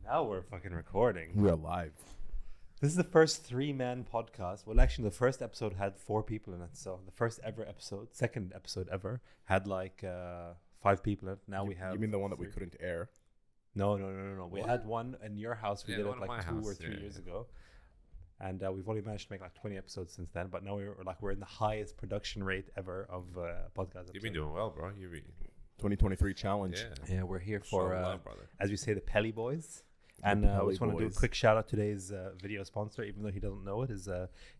Now we're fucking recording. We're live. This is the first 3-man podcast. Well, actually, the first episode had 4 people in it. So the first ever episode, second episode ever, had like 5 people in it. Now we have. You mean the one that 3. we couldn't air? No. We had one in your house. We did it like 2 or 3 years ago. And we've only managed to make like 20 episodes since then. But now we're in the highest production rate ever of podcast. You've been doing well, bro. 2023 challenge. Yeah, we're here for, as we say, the Pelly Boys. And I just want to do a quick shout out to today's video sponsor, even though he doesn't know it, is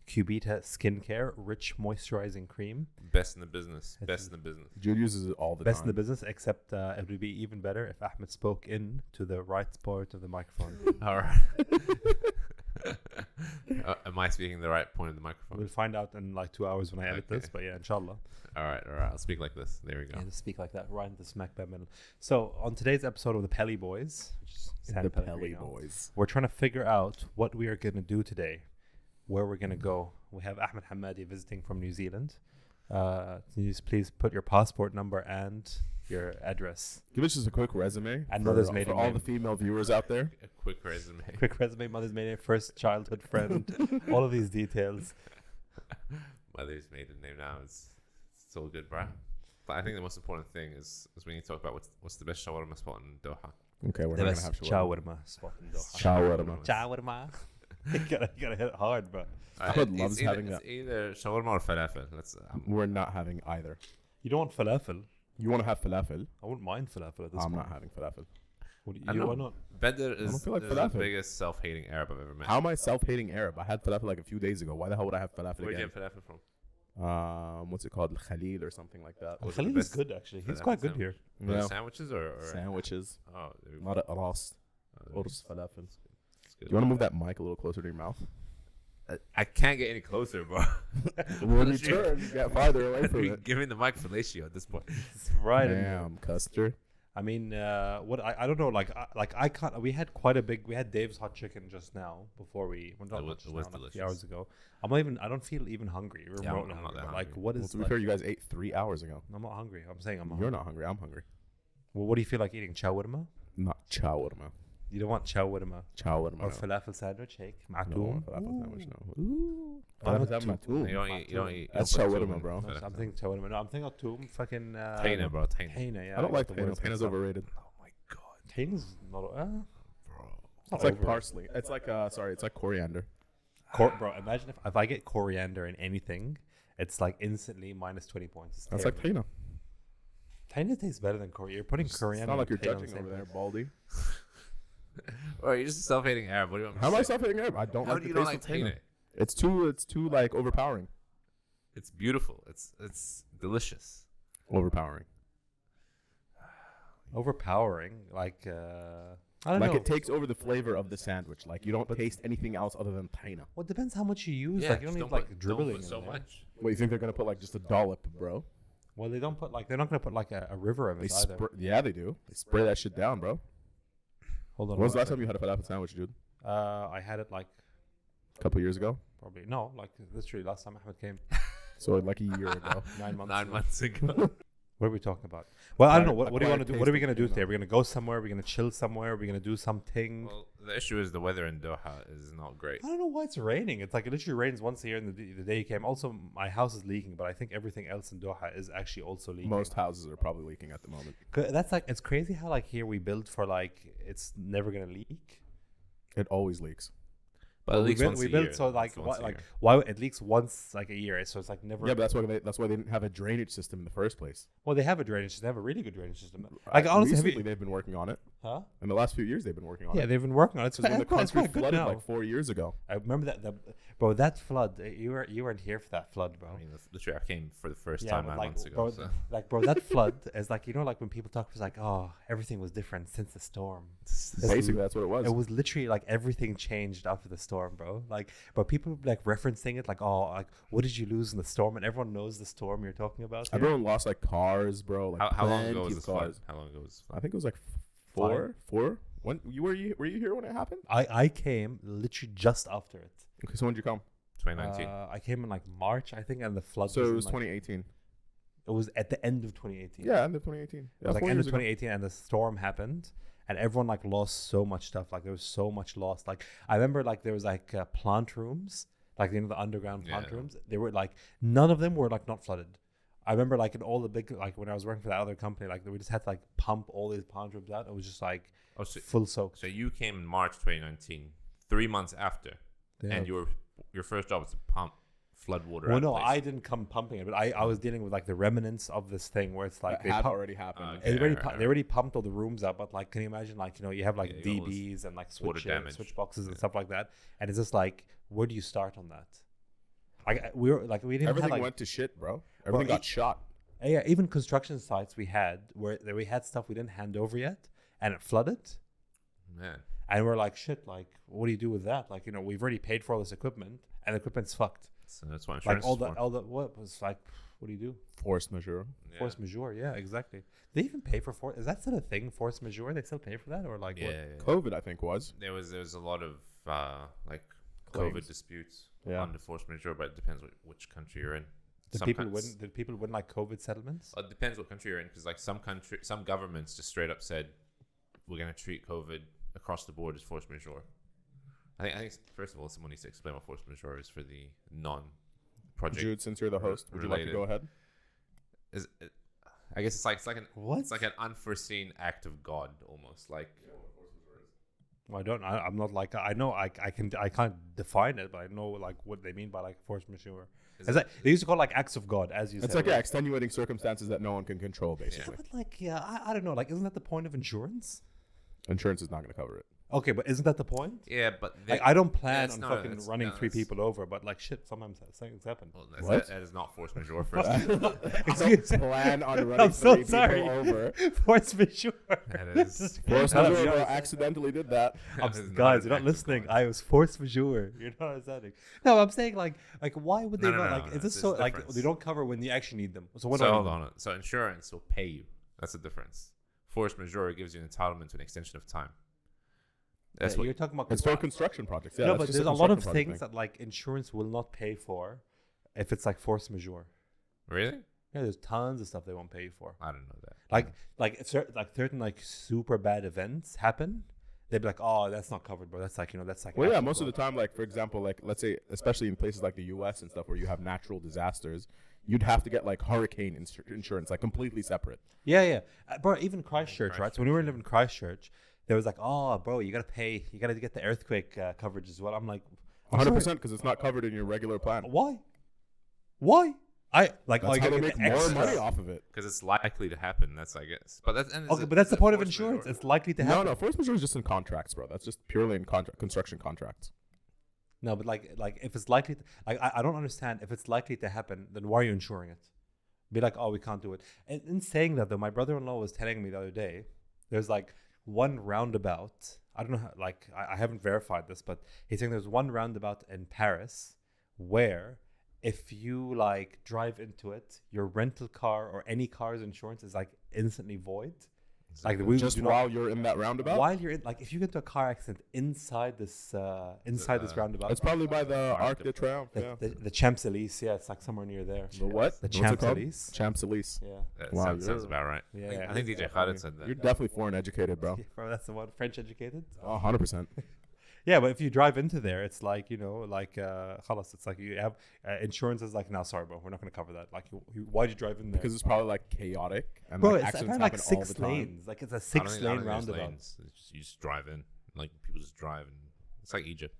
Cubita Skincare Rich Moisturizing Cream. Best in the business. Jude uses it all the Best time. in the business, except it would be even better if Ahmed spoke in to the right part of the microphone. All right. Am I speaking the right point of the microphone? We'll find out in like 2 hours when I edit this, but yeah, inshallah. All right. I'll speak like this. There we go. Yeah, just speak like that, right in the smack bang middle. So on today's episode of the Pelly Boys, which is The Pelly Boys. we're trying to figure out what we are going to do today, where we're going to go. We have Ahmed Hamadi visiting from New Zealand. Can you just please put your passport number and your address? Give us just a quick resume And for, mother's maiden for all name. the female viewers out there. A quick resume. Quick resume, mother's maiden name, first childhood friend, all of these details. Mother's maiden name now is so good, bro. But I think the most important thing is we need to talk about what's the best shawarma spot in Doha. Okay, we're The not going to have best shawarma. shawarma spot in Doha. Shawarma. Shawarma. you gotta hit it hard, bro. Ahmed loves having it's that. either shawarma or falafel. We're not having either. You don't want falafel? You want to have falafel? I wouldn't mind falafel at this I'm point. not having falafel. What do I you, know. why not? Bedr don't is feel like the falafel. biggest self-hating Arab I've ever met. How am I self-hating Arab? I had falafel like a few days ago. Why the hell would I have falafel Where'd you again? get falafel from? What's it called? Khalil or something like that. Was it the Khalil is best good, actually. He's falafel quite good sandwich? here. Was it Yeah. sandwiches or Sandwiches. Oh, there we go. Not a ras. Oh, Urs falafel. it's Do good. you want to move that mic a little closer to your mouth? I can't get any closer, bro. When you turn, you get farther away from it. Give me the mic fellatio at this point. It's right. Damn, Custer. I mean, what I don't know. Like I can't. We had quite a big. We had Dave's hot chicken just now before we went on. It was Just now, like a few delicious. hours ago. I'm not even. I don't feel even hungry. We're Yeah, remotely I'm not hungry. that but, Like, hungry. what Well, is? to be Like, fair, you guys ate 3 hours ago. I'm not hungry. I'm saying I'm. You're hungry. not hungry. I'm hungry. Well, what do you feel like eating? Shawarma? Not shawarma. You don't want shawarma Shawarma. or falafel sandwich? Shake, No, ma'toum. falafel sandwich, no. Ooh. Falafel sandwich, You ma'toum. don't eat. That's you don't put shawarma, toum in bro. falafel. I'm thinking shawarma. No, I'm thinking of toum. Fucking. Taina, bro. Taina. Taina, yeah. I don't like got the taina. words Taina's mixed up. overrated. Oh my god, Taina's not. bro. It's like parsley. It's like, it's like coriander. Bro, imagine if I get coriander in anything, it's like instantly minus 20 points. It's That's like terrible. taina. Taina tastes better than coriander. You're putting It's coriander. not like you're and taina on the judging same over there, place. Baldy. Bro, you're just a self-hating Arab. What do you want me How to am I say? self-hating Arab? I don't How like do the you taste don't like of taina. taina? It's too like overpowering. It's beautiful. It's delicious. Overpowering. Overpowering. Like, I don't Like know. it takes over the flavor of the sandwich. Like you don't taste anything else other than taina. Well, it depends how much you use. Yeah, like, you don't just need like put- dribbling Don't put so in there. much. What, you think they're gonna put like just a dollop, bro? Well, they don't put like, they're not going to put like a river of They it either. yeah, they do. They spray that shit down, bro. Hold on. When was the one last time you had a falafel sandwich, dude? second. I had it like, A couple years ago. probably, no, like literally last time Ahmed came. So like a year ago. 9 months 9 ago. months ago. What are we talking about? Well, I don't know. What do you Acquired want to do? What are we taste going to do of today? tuna. We're going to go somewhere. We're going to chill somewhere. We're going to do something. Well, the issue is the weather in Doha is not great. I don't know why it's raining. It's like it literally rains once a year. And the day you came, also my house is leaking, but I think everything else in Doha is actually also leaking. Most houses are probably leaking at the moment. That's like, it's crazy how like here we build for like it's never gonna leak. It always leaks. But at least once we a build year. so like It's once what, a like year. why it leaks once like a year. So it's like never. Yeah, but that's why they didn't have a drainage system in the first place. Well, they have a drainage system. They have a really good drainage system. Like honestly, have recently you, they've been working on it. huh? In the last few years, they've been working on Yeah, it. they've been working on it. It's Because when the quite country good flooded now. like 4 years ago. I remember that, bro. That flood. You weren't here for that flood, bro. I mean, literally, I came for the first Yeah, time but 9 like, months ago. bro, So. bro, that flood is like, you know, like when people talk, it's like, oh, everything was different since the storm. Basically, that's what it was. It was literally like everything changed after the storm, bro. Like, but people like referencing it, like, oh, like what did you lose in the storm? And everyone knows the storm you're talking about. here. Everyone lost like cars, bro. Like How long plenty ago was of this flood? cars. How long ago was this I flood? think it was like four. When were you here when it happened? I came literally just after it. Okay, so when did you come? 2019. I came in like March, I think, and the flood. So it in, was like, 2018. It was at the end of 2018. Yeah, end of 2018. It Yeah, was like 4 end of years ago. 2018, and the storm happened. and everyone like lost so much stuff. Like there was so much lost. Like I remember like there was like plant rooms, like the underground plant rooms. They were like none of them were like not flooded. I remember like in all the big like when I was working for that other company, like we just had to like pump all these plant rooms out. It was just like full soak. So you came in March 2019, 3 months after, and your first job was to pump flood water. Well, no, I didn't come pumping it, but I was dealing with like the remnants of this thing where it's like it had already happened. They already pumped all the rooms up, but like, can you imagine like you have like DBs and like switch boxes and stuff like that, and it's just like, where do you start on that? Like we didn't. Everything went to shit, bro. Everything got shot. Yeah, even construction sites we had where we had stuff we didn't hand over yet, and it flooded. Man. And we're like, shit. Like, what do you do with that? Like, we've already paid for all this equipment, and the equipment's fucked. So that's why insurance like all the what was like, what do you do? Force majeure. Force majeure. Yeah, exactly. They even pay for Is that still a thing? Force majeure. They still pay for that, or like what? COVID, I think was. There was a lot of like COVID disputes on the force majeure, but it depends which country you're in. Did people win like COVID settlements? It depends what country you're in, because like some governments just straight up said we're gonna treat COVID across the board as force majeure. I think first of all, someone needs to explain what force majeure is for the non-project. Jude, since you're the host, would you like to go ahead? I guess it's like an unforeseen act of God, almost like. Well, I'm not like I know I can't define it, but I know like what they mean by like force majeure. It's like they used to call it like acts of God, as you said. It's like extenuating circumstances that no one can control, basically. Yeah, but I don't know. Like, isn't that the point of insurance? Insurance is not going to cover it. Okay, but isn't that the point? Yeah, but like, I don't plan on fucking running 3 people over, but like shit, sometimes things happen. Well, that is not force majeure. First, excuse me. Plan on running 3 people over. Force majeure. That is force majeure. Accidentally did that. Guys, you're not listening. I was force majeure. You're not understanding. No, I'm saying like why would they not? Like, is this so like they don't cover when you actually need them? So what? So hold on. So insurance will pay you. That's the difference. Force majeure gives you an entitlement to an extension of time. That's what you're talking about. It's for construction projects. Yeah, no, but there's a lot of things that like insurance will not pay for if it's like force majeure. Really? Yeah, there's tons of stuff they won't pay you for. I don't know that. Like if certain like super bad events happen, they'd be like, oh, that's not covered, bro. That's like that's like. Well, yeah, most of the time, like for example, like let's say, especially in places like the U.S. and stuff where you have natural disasters, you'd have to get like hurricane insurance, like completely separate. Yeah. Bro, even Christchurch, right? So when we were living in Christchurch, there was like, oh, bro, you got to get the earthquake coverage as well. I'm like, 100% because it's not covered in your regular plan. Why? That's how they make more money off of it. Because it's likely to happen. That's I guess. But that's the point of insurance. It's likely to happen. No, force majeure is just in contracts, bro. That's just purely in construction contracts. No, but like if it's likely, I don't understand. If it's likely to happen, then why are you insuring it? Be like, oh, we can't do it. And in saying that, though, my brother-in-law was telling me the other day, there's like one roundabout. I don't know how, like I haven't verified this, but he's saying there's one roundabout in Paris where if you like drive into it, your rental car or any car's insurance is like instantly void. Like while you're in that roundabout. While you're in, like, if you get into a car accident inside this roundabout, it's probably by the Arc de Triomphe. The Champs Elysees. Yeah, it's like somewhere near there. The what? The Champs Elysees. Champs Elysees. Yeah. Wow, sounds about right. Yeah. I think DJ Khaled said that. You're definitely foreign educated, bro. Yeah, bro, that's the one. French educated. 100%. Yeah, but if you drive into there, it's like, khalas, it's like you have insurance is like, no, sorry, bro, we're not going to cover that. Like, why'd you drive in there? Because it's probably like chaotic. And bro, like, it's accidents like happen 6 all the time. lanes. Like, it's a 6-lane roundabout. You just drive in. Like, people just drive. And it's like Egypt.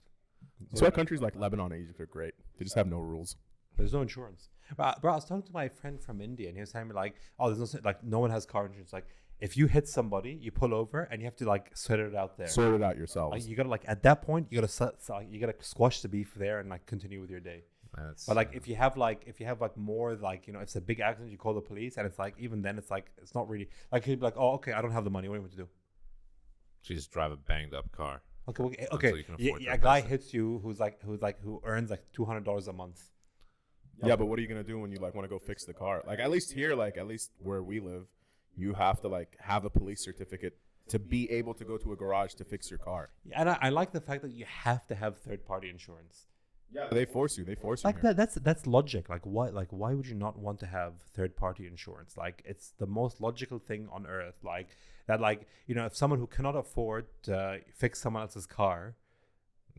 That's why countries like Lebanon and Egypt are great. They just have no rules. There's no insurance. Bro, I was talking to my friend from India, and he was telling me, like, oh, there's no one has car insurance. Like, if you hit somebody, you pull over and you have to like sort it out there. Sort it out yourselves. Like, you gotta like at that point you gotta squash the beef there and like continue with your day. But like if you have more like if it's a big accident, you call the police, and it's like even then it's like it's not really like you'd be like, oh, okay, I don't have the money. What do you want to do? So you just drive a banged up car. Okay. A guy hits you who earns like $200 a month. Yeah, but what are you gonna do when you like want to go fix the car? Like at least here, like at least where we live, you have to like have a police certificate to be able to go to a garage to fix your car. Yeah, and I like the fact that you have to have third-party insurance. Yeah, they force you. They force you. Like here. that's logic. Like why would you not want to have third party insurance? Like it's the most logical thing on earth. Like that. Like if someone who cannot afford to fix someone else's car,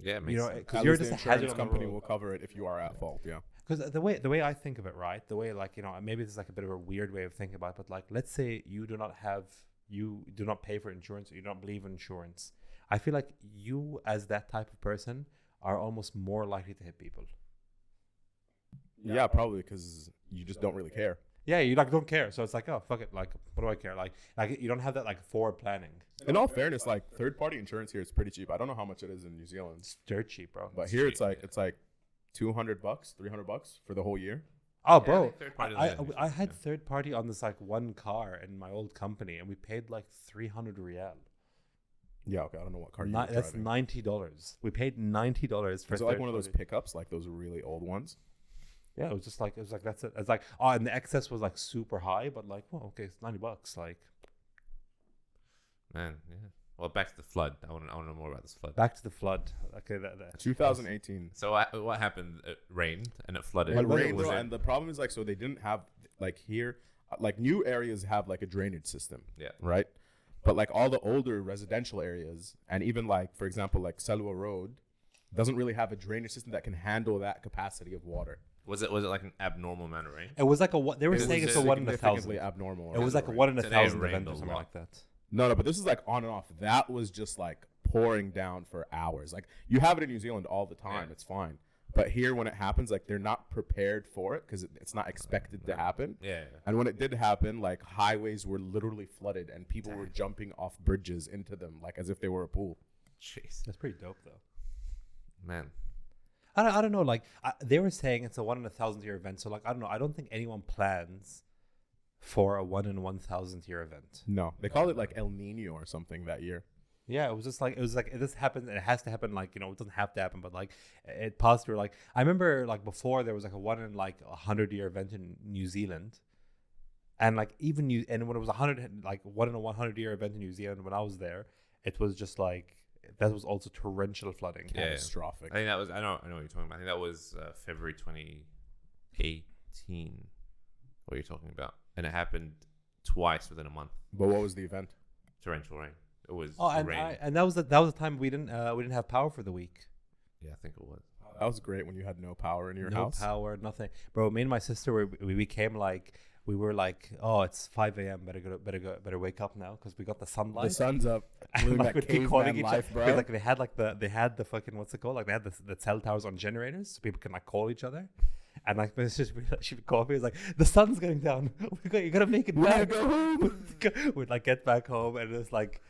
yeah, it makes sense. because you're just the a hazard insurance on the company road. will cover it if you are at fault. Yeah. Because the way I think of it, right? The way maybe this is like a bit of a weird way of thinking about it, but like let's say you do not pay for insurance, or you don't believe in insurance. I feel like you, as that type of person, are almost more likely to hit people. Yeah, probably because you just don't really care. Yeah, you like don't care. So it's like, oh fuck it, like what do I care? Like you don't have that like forward planning. In all fairness, like third party insurance here is pretty cheap. I don't know how much it is in New Zealand. It's dirt cheap, bro. But here it's like $200, $300 for the whole year. Oh, bro, I I had third party on this like one car in my old company, and we paid like 300 real. Yeah, okay. I don't know what car you're That's driving. $90. We paid $90 for. Is it like one of those pickups, like those really old ones? Yeah, it was like that's it. It's like and the excess was like super high, but like okay, it's $90. Like, man, yeah. Well, back to the flood. I want to know more about this flood. back to the flood. Okay, that 2018. So what happened? It rained and it flooded. It rained, though, and the problem is like so they didn't have like here, like new areas have like a drainage system. Yeah. Right. But like all the older residential areas, and even like for example like Selwa Road, doesn't really have a drainage system that can handle that capacity of water. Was it like an abnormal amount of rain? It was like they were saying it's a 1 in 1,000. Significantly abnormal. It was like a 1 in Today it 1,000 rained event a or something lot. like that. No, but this is like on and off. That was just like pouring down for hours. Like you have it in New Zealand all the time. Yeah. It's fine. But here when it happens, like they're not prepared for it because it's not expected to happen. Yeah. And when it did happen, like highways were literally flooded and people were jumping off bridges into them like as if they were a pool. Jeez, That's pretty dope, though. man. I don't know. Like they were saying it's a 1 in 1,000 year event. So like I don't know. I don't think anyone plans for a 1 in 1,000 year event. No, they called it like El Nino or something that year. Yeah, it was like this happens and it has to happen. Like it doesn't have to happen, but like it passed through. Like I remember like before there was like a 1 in like 100 year event in New Zealand, and like even and when it was 100 like 1 in a 100 year event in New Zealand when I was there, it was just like that was also torrential flooding. Yeah. Catastrophic. I think that was. I know what you're talking about. I think that was February 2018. What you're talking about, and it happened twice within a month. But what was the event? Torrential rain. It was. And that was the time we didn't have power for the week. Yeah, I think it was. That was great when you had no power in your No house. power, nothing, bro. Me and my sister we became like we were like, oh, it's 5 a.m. Better wake up now because we got the sunlight. The sun's up. And like we'd keep calling each life, other. bro. Like they had the fucking what's it called? Like they had the cell towers on generators, so people can like call each other. And like it's just she would call me. It's like the sun's going down. You gotta make it We gotta back. go home. We'd like get back home, and it's like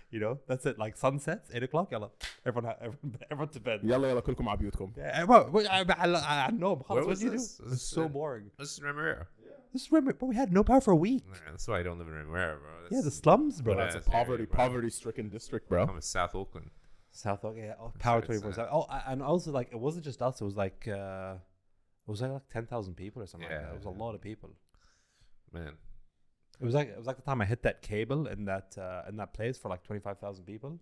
that's it. Like sunsets, 8 o'clock. Yalla, everyone to bed. يلا يلا كلكم على بيوتكم. Yeah, well, I know. Where What was do you do? this? It's so boring. This is Remuera. Just remember, but we had no power for a week. Nah, that's why I don't live in Remuera, bro. Yeah, the slums, bro. But That's a Yeah, area, bro. poverty-stricken district, bro. I'm in South Auckland. South Auckland, yeah. Oh, power That's 24/7. Oh, and also like it wasn't just us. It was like 10,000 people or something like Yeah, that. It was a lot of people. Man, It was like the time I hit that cable in that place for like 25,000 people.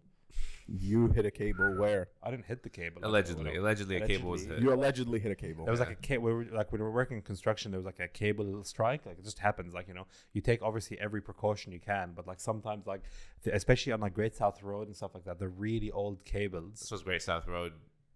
You hit a cable where? I didn't hit the cable. allegedly a cable was hit. You allegedly hit a cable. There was like a cable. Like when we were working in construction, there was like a cable strike. Like it just happens. Like you take obviously every precaution you can, but like sometimes like especially on like Great South Road and stuff like that, the really old cables. This was Great South Road,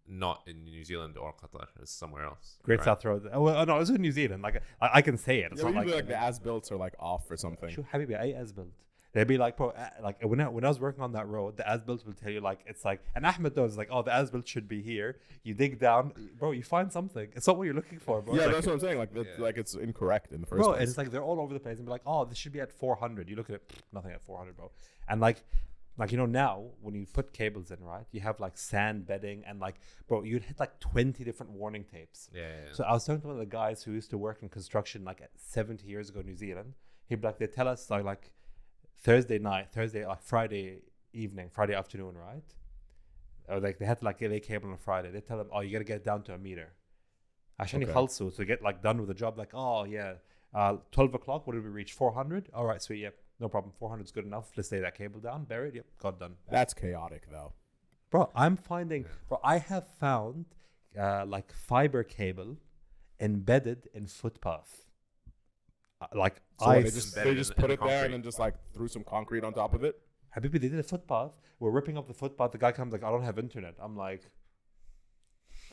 not in New Zealand or Qatar. It's somewhere else. Great right? South Road. Oh, well, no, it was in New Zealand. Like I can say it. It's Yeah, not usually like the as-built are like off or something. Sure, Habibi, I as-built. They'd be like, bro, like when I was working on that road, the as-built will tell you like it's like, and Ahmed knows like, oh, the as-built should be here. You dig down, bro, you find something. It's not what you're looking for, bro. Yeah, Like, that's what I'm saying. Like, like it's incorrect in the first bro, place. it's like they're all over the place and be like, oh, this should be at 400. You look at it, nothing at 400, bro. And like now when you put cables in, right, you have like sand bedding and like, bro, you'd hit like 20 different warning tapes. Yeah. So I was talking to one of the guys who used to work in construction like 70 years ago in New Zealand. He'd be like, they tell us like Thursday Friday evening, Friday afternoon, right? Or like they had to like lay cable on a Friday. They tell them, oh, you got to get it down to a meter. عشان يخلصوا to get like done with the job. Like, oh yeah, 12 o'clock. What did we reach? 400. All right, sweet. Yep, no problem. 400 is good enough. Let's lay that cable down, bury it. Yep, got done. That's chaotic, though. Bro, I'm finding. Bro, I have found like fiber cable embedded in footpath. So they just put it there and then just like threw some concrete on top of it. Habibi, they did a footpath. We're ripping up the footpath. The guy comes like, I don't have internet. I'm like,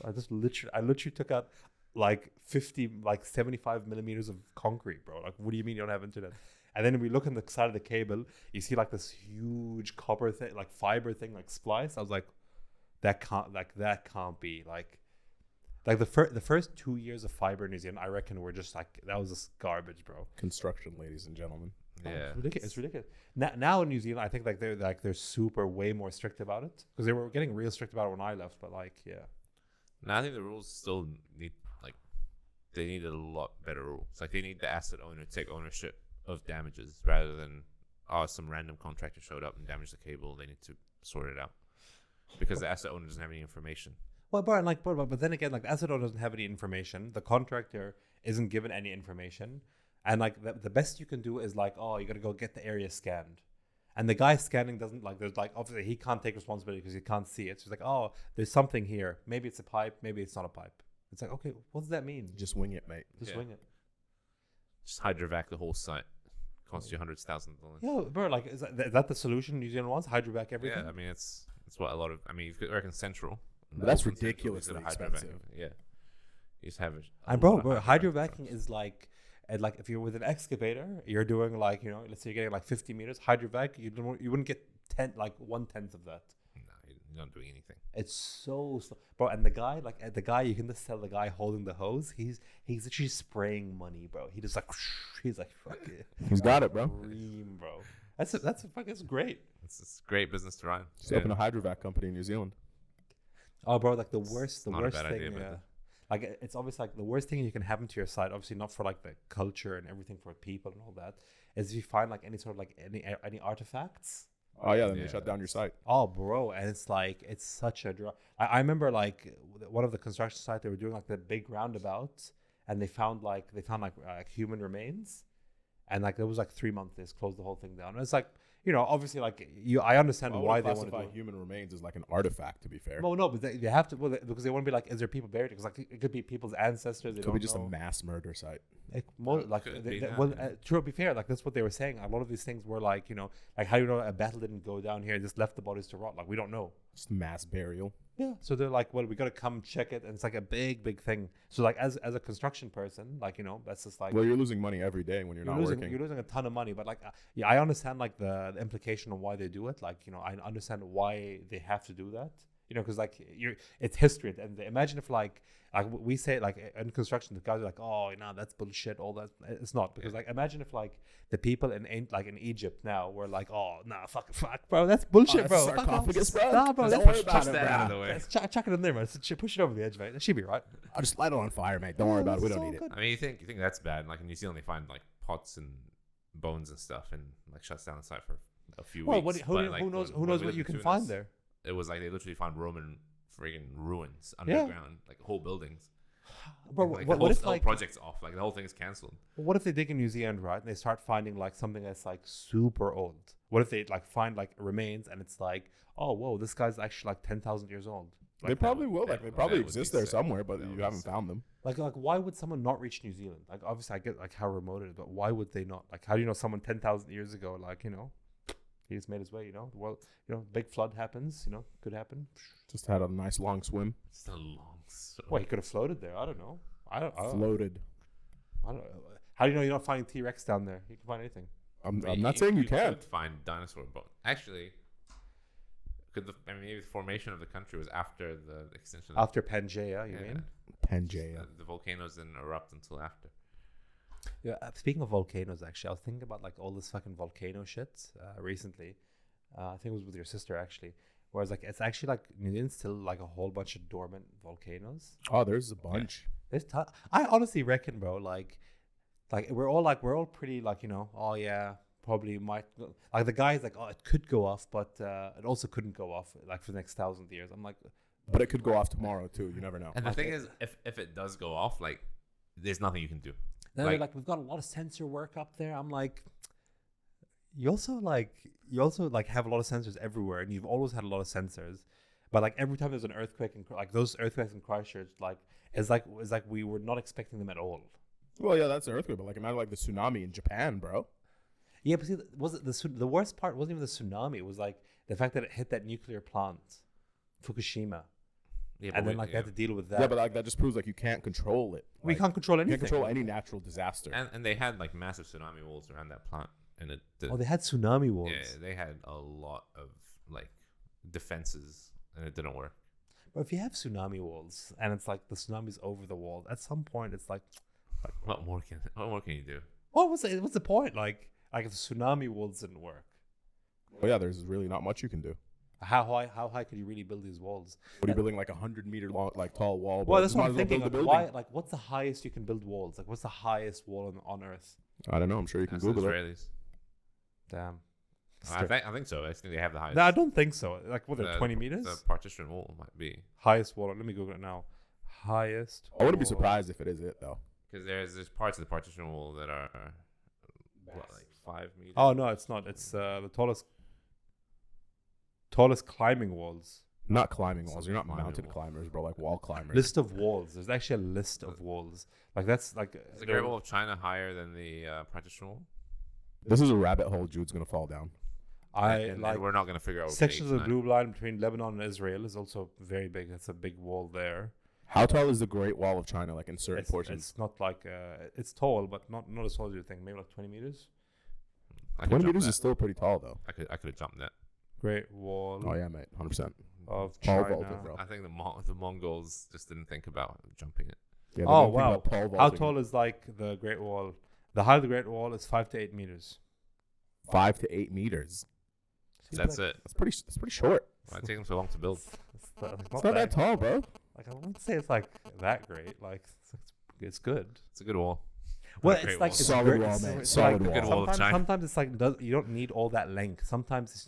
I literally took out like 75 millimeters of concrete, bro. Like, what do you mean you don't have internet? And then we look on the side of the cable, you see like this huge copper thing, like fiber thing, like splice. I was like, that can't be like the first 2 years of fiber in New Zealand, I reckon were just like, that was just garbage, bro. Construction, ladies and gentlemen. Yeah, it's ridiculous. Now in New Zealand, I think they're super way more strict about it, because they were getting real strict about it when I left. But like, yeah. No, I think the rules still need they need a lot better rules. Like, they need the asset owner to take ownership of damages rather than some random contractor showed up and damaged the cable. They need to sort it out because the asset owner doesn't have any information. Well, but then again, like, the asset owner doesn't have any information. The contractor isn't given any information. And like the best you can do is like, oh, you got to go get the area scanned. And the guy scanning doesn't like, there's like, obviously he can't take responsibility because he can't see it. So he's like, oh, there's something here. Maybe it's a pipe. Maybe it's not a pipe. It's like, okay, what does that mean? Just wing it, mate. Just wing it. Just hydrovac the whole site. Costs you $100,000. Yeah, bro, like, is that the solution New Zealand wants? Hydrovac everything? Yeah, I mean, it's what a lot of, I mean, you reckon Central. That's ridiculously expensive. Yeah. You just have it. And bro, hydrovacing is like if you're with an excavator, you're doing like, you know, let's say you're getting like 50 meters. Hydrovac, you wouldn't get 1/10 of that. No, you're not doing anything. It's so bro. And the guy, you can just tell the guy holding the hose, he's literally spraying money, bro. He's like fuck it. He's got it, bro. Cream, bro. That's great. It's a great business to run. Just open a hydrovac company in New Zealand. Oh, bro, like the worst thing. Idea, like, it's obviously like the worst thing you can happen to your site, obviously not for like the culture and everything, for people and all that, is if you find like any sort of like any artifacts. Oh yeah, then they shut down your site. Oh, bro, and it's like, it's such a draw. I remember like one of the construction sites, they were doing like the big roundabout, and they found like human remains, and like it was like 3 months they just closed the whole thing down. And it's like, you know, obviously, like, I understand why they want to classify human remains as like an artifact. To be fair, well, no, but they have to, because they want to be like, is there people buried? Because like it could be people's ancestors. It could be just a mass murder site. To be fair, like that's what they were saying. A lot of these things were like, you know, like, how do you know a battle didn't go down here and just left the bodies to rot? Like, we don't know. Just mass burial. Yeah. So they're like, well, we got to come check it, and it's like a big thing. So like, as a construction person, like, you know, that's just like, well, you're losing money every day when you're not working. You're losing a ton of money, but like, yeah, I understand like the implication of why they do it. Like, you know, I understand why they have to do that. You know, because like it's history, and imagine if like we say like in construction, the guys are like, oh, you know, that's bullshit. All that, it's not, because like, imagine if like the people in Egypt now were like, oh, nah, fuck, bro, that's bullshit, bro. Sarcophagus, bro. Nah, bro, don't worry about it, out of the way. Chuck it in there, man. Push it over the edge, mate. That should be right. I'll just light it on fire, mate. Don't worry about it. We don't need it. I mean, you think that's bad? Like in New Zealand, they find like pots and bones and stuff, and like shuts down the site for a few weeks. Who knows what you can find there? It was like they literally found Roman friggin' ruins underground, like whole buildings. But like what if the whole project's off? Like the whole thing is cancelled. What if they dig in New Zealand, right, and they start finding like something that's like super old? What if they like find like remains, and it's like, oh, whoa, this guy's actually like 10,000 years old? Like, they probably will. Like they probably exist there somewhere, but you haven't found them. Like why would someone not reach New Zealand? Like, obviously I get like how remote it is, but why would they not? Like, how do you know someone 10,000 years ago? Like, you know, he just made his way. You know, well, you know, big flood happens. You know, could happen. Just had a nice long swim. It's a long swim. Well, he could have floated there. I don't know. Floated. I don't know. How do you know you're not finding T-Rex down there? You can find anything. I'm not saying you can't find dinosaur bones. Actually, maybe the formation of the country was after the extinction. After Pangaea, you mean? Pangaea. The volcanoes didn't erupt until after. Yeah. Speaking of volcanoes, actually, I was thinking about like all this fucking volcano shit recently. I think it was with your sister actually. Whereas like it's actually like New Zealand's still like a whole bunch of dormant volcanoes. Oh, there's a bunch. Yeah. I honestly reckon, bro, like we're all pretty like, you know, oh yeah, probably might, like the guy's like, oh, it could go off, but it also couldn't go off like for the next 1,000 years. I'm like, but it could go off tomorrow too. You never know. And the thing is, if it does go off, like there's nothing you can do. Then like we've got a lot of sensor work up there. I'm like, you also have a lot of sensors everywhere, and you've always had a lot of sensors. But like every time there's an earthquake and like those earthquakes in Christchurch, like it's like we were not expecting them at all. Well, yeah, that's an earthquake, but like imagine like the tsunami in Japan, bro. Yeah, but see, was it the worst part? Wasn't even the tsunami. It was like the fact that it hit that nuclear plant, Fukushima. Yeah, and then like they had to deal with that. Yeah, but like that just proves like you can't control it. We can't control anything. You can't control any natural disaster. And they had like massive tsunami walls around that plant, and it didn't. Oh, they had tsunami walls. Yeah, they had a lot of like defenses, and it didn't work. But if you have tsunami walls and it's like the tsunami's over the wall, at some point it's like what more can you do? What's the point? Like if the tsunami walls didn't work. Well, yeah, there's really not much you can do. How high could you really build these walls? What are you building like 100-meter long, like tall wall? Well, that's what I'm thinking. Like, what's the highest you can build walls? Like, what's the highest wall on Earth? I don't know. I'm sure you can Google Israelis. it. Damn. I think so. I think they have the highest. No, I don't think so. Like, what? They're 20 meters. The partition wall might be highest wall. Let me Google it now. Highest. I wouldn't be surprised if it is it though. Because there's parts of the partition wall that are like 5 meters. Oh no, it's not. It's the tallest climbing walls. Not climbing walls. You're not mountain climbers, bro. Like wall climbers. List of walls. There's actually a list of walls. Like that's like. Is the Great Wall of China higher than the partition wall? This is a rabbit hole. Jude's gonna fall down. And we're not gonna figure out. Sections of the blue line between Lebanon and Israel is also very big. That's a big wall there. How tall is the Great Wall of China? Like in certain portions. It's not like it's tall, but not as tall as you think. Maybe like 20 meters. 20 meters is still pretty tall though. I could have jumped that. Great Wall. Oh yeah, mate, 100%. Of China. Bro. I think the Mongols just didn't think about jumping it. Yeah, oh wow! How tall is like the Great Wall? The height of the Great Wall is 5 to 8 meters. 5 to 8 meters. That's it. That's pretty short. Why it take them so long to build? It's not that tall, bro. Like I wouldn't say it's like that great. Like it's good. It's a good wall. Well, it's like solid wall, man. Solid wall. Good wall of China. Sometimes it's like you don't need all that length. Sometimes it's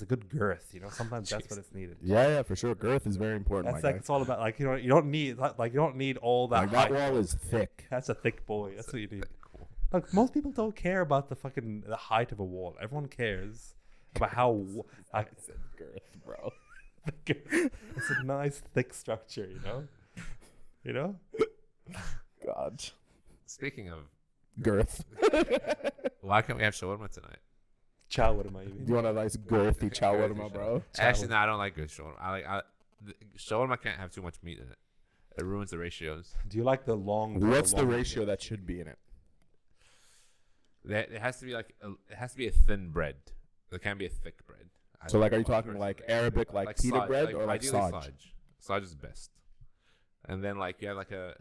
a good girth. You know, sometimes that's what it's needed. Yeah, for sure. Girth is very important. That's like it's all about like you don't need all that. Like that wall is thick. That's a thick boy. That's what you need. Like most people don't care about the height of a wall. Everyone cares about how. I said girth, bro. It's a nice thick structure, you know. God. Speaking of girth, why can't we have shawarma tonight? Shawarma, you mean? You want a nice girthy shawarma, bro? Actually, no, I don't like good shawarma. Shawarma can't have too much meat in it. It ruins the ratios. Do you like the long? What's the ratio that should be in it? It has to be a thin bread. It can't be a thick bread. So like, are you talking like Arabic, like pita bread, or like saj? Saj is best. And then like you have like a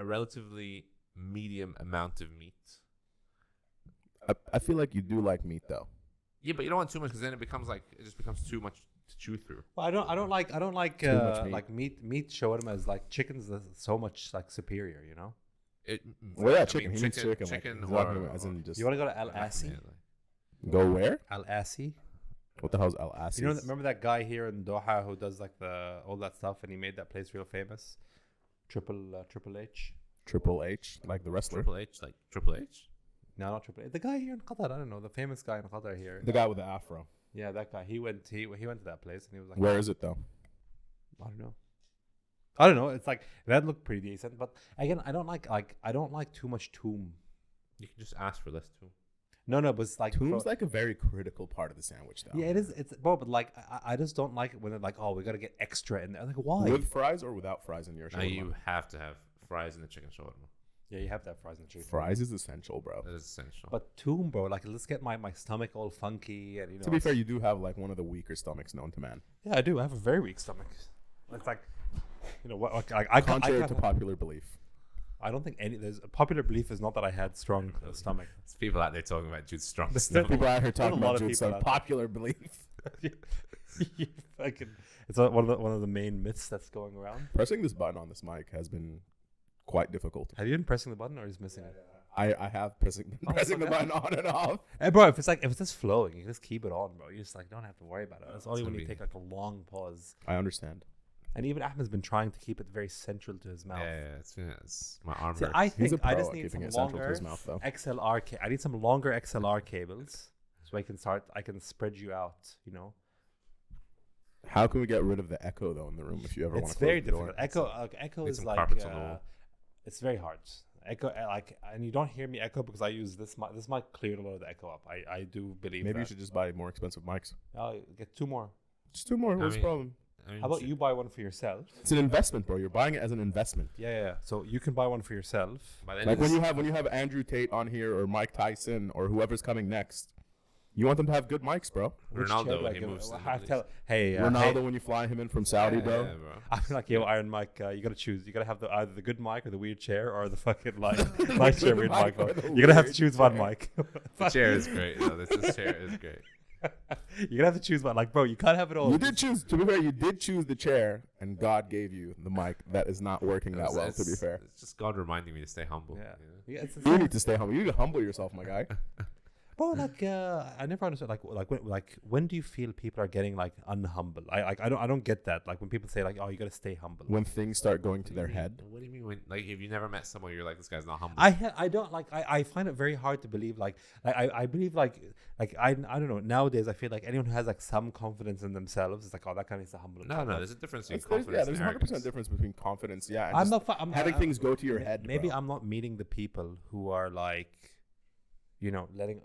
relatively medium amount of meat. I feel like you do like meat though. Yeah, but you don't want too much because then it just becomes too much to chew through. Well, I don't like meat. Meat shawarma is like chicken's so much like superior, you know. Well, yeah, chicken. Chicken you want to go to Al Asi? Go where? Al Asi. What the hell's Al Asi? You know, remember that guy here in Doha who does like all that stuff, and he made that place real famous. Triple H. Triple H, like the wrestler. Triple H, like Triple H. No, not Triple H. The guy here in Qatar. I don't know. The famous guy in Qatar here. The guy with the afro. Yeah, that guy. He went to that place, and he was like, "Where is it though?" I don't know. It's like that looked pretty decent, but again, I don't like too much toom. You can just ask for less toom. No, but it's like toom's like a very critical part of the sandwich, though. Yeah, it is. It's but like I just don't like it when they're like, oh, we got to get extra in there. Like, why? With fries or without fries in your shawarma? No, you have to have fries in the chicken shawarma. Yeah, you have to have fries in the chicken. Fries is essential, bro. That is essential. But toom, bro, like let's get my stomach all funky and To be fair, you do have like one of the weaker stomachs known to man. Yeah, I do. I have a very weak stomach. It's like, what? Contrary to popular belief. I don't think there's a popular belief is not that I had strong stomach. There's people out there talking about Jude's strong stomach. People out here talking about Jude's popular belief. It's one of the main myths that's going around. Pressing this button on this mic has been quite difficult. Have you been pressing the button or is missing it? I have pressing the button on and off. Hey, bro, if it's just flowing, you can just keep it on, bro. You just like don't have to worry about it. It's only when you take like a long pause. I understand. And even Ahmed's been trying to keep it very central to his mouth. Yeah, it's my arm. See, I think I just need some longer XLR. I need some longer XLR cables so I can spread you out. How can we get rid of the echo though in the room if you ever want to? It's very difficult. Echo is like it's very hard. Echo and you don't hear me echo because I use this mic. This mic cleared a lot of the echo up. I do believe. Maybe you should just buy more expensive mics. I'll get 2 more. Just 2 more. What's the problem? How about you buy one for yourself? It's an investment, bro. You're buying it as an investment. Yeah. So you can buy one for yourself. Like when you have Andrew Tate on here or Mike Tyson or whoever's coming next, you want them to have good mics, bro. Ronaldo, he moves. Ronaldo, when you fly him in from Saudi, bro. Yeah, bro. I'm like, yo, Iron Mike, you gotta choose. You gotta have either the good mic or the weird chair or the fucking light chair weird mic. You're gonna have to choose one mic. The chair is great. No, this chair is great. You're gonna have to choose one. Like, bro, you can't have it all. You did choose. To be fair, you did choose the chair, and God gave you the mic that is not working that well. To be fair, it's just God reminding me to stay humble. Yeah, you need to stay humble. You need to humble yourself, my guy. Bro, I never understood when do you feel people are getting like unhumble? I don't get that. Like when people say like, oh, you gotta stay humble. When things start going to their head. What do you mean? When like if you never met someone, you're like, this guy's not humble. I don't like. I find it very hard to believe. I believe I don't know. Nowadays, I feel like anyone who has like some confidence in themselves is like, oh, that guy needs to humble himself. No, there's a difference between confidence. Yeah, there's 100% difference between confidence. Yeah, and I'm having things go to your head. Maybe I'm not meeting the people who are like. Letting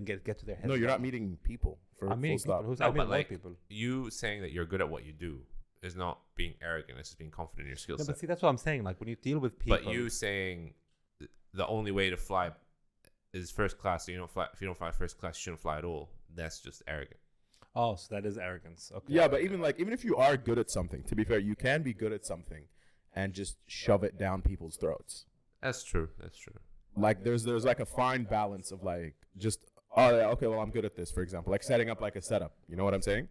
get to their head. No, you're not meeting people. I'm meeting people. I mean people. You saying that you're good at what you do is not being arrogant. It's just being confident in your skill set. But see, that's what I'm saying. Like when you deal with people. But you saying the only way to fly is first class. So if you don't fly first class, you shouldn't fly at all. That's just arrogant. Oh, so that is arrogance. Okay. Yeah, but even if you are good at something, to be fair, you can be good at something and just shove it down people's throats. That's true. Like there's like a fine balance of like just okay, well I'm good at this, for example, like setting up like a setup, you know what I'm saying?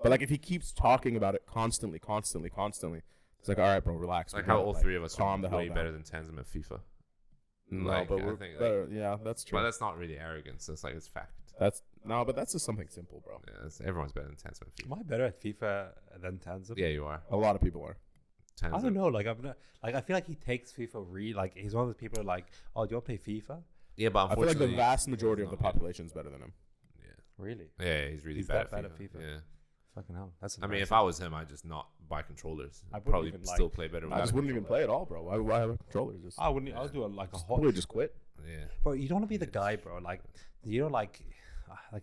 But like if he keeps talking about it constantly, it's like, all right, bro, relax. Like how all three of us are way better than Tanzim at FIFA. No, like, but we're better. Yeah, that's true. But that's not really arrogance. It's like it's fact. But that's just something simple, bro. Yeah, everyone's better than Tanzim at FIFA. Am I better at FIFA than Tanzim? Yeah, you are. A lot of people are. I don't know. Like I'm not. Like I feel like he takes FIFA like he's one of those people who are like, oh, do you want to play FIFA? Yeah, but I feel like the vast majority of the population is better than him. Yeah. Really? Yeah, he's really bad at FIFA. Yeah. Fucking hell. I mean, if I was him, I'd just not buy controllers. I'd probably still play better. I just wouldn't even play at all, bro. Why have a controller? I wouldn't. I'll do a hot. Probably just quit. Yeah. Bro, you don't want to be the guy, bro. Like you know, like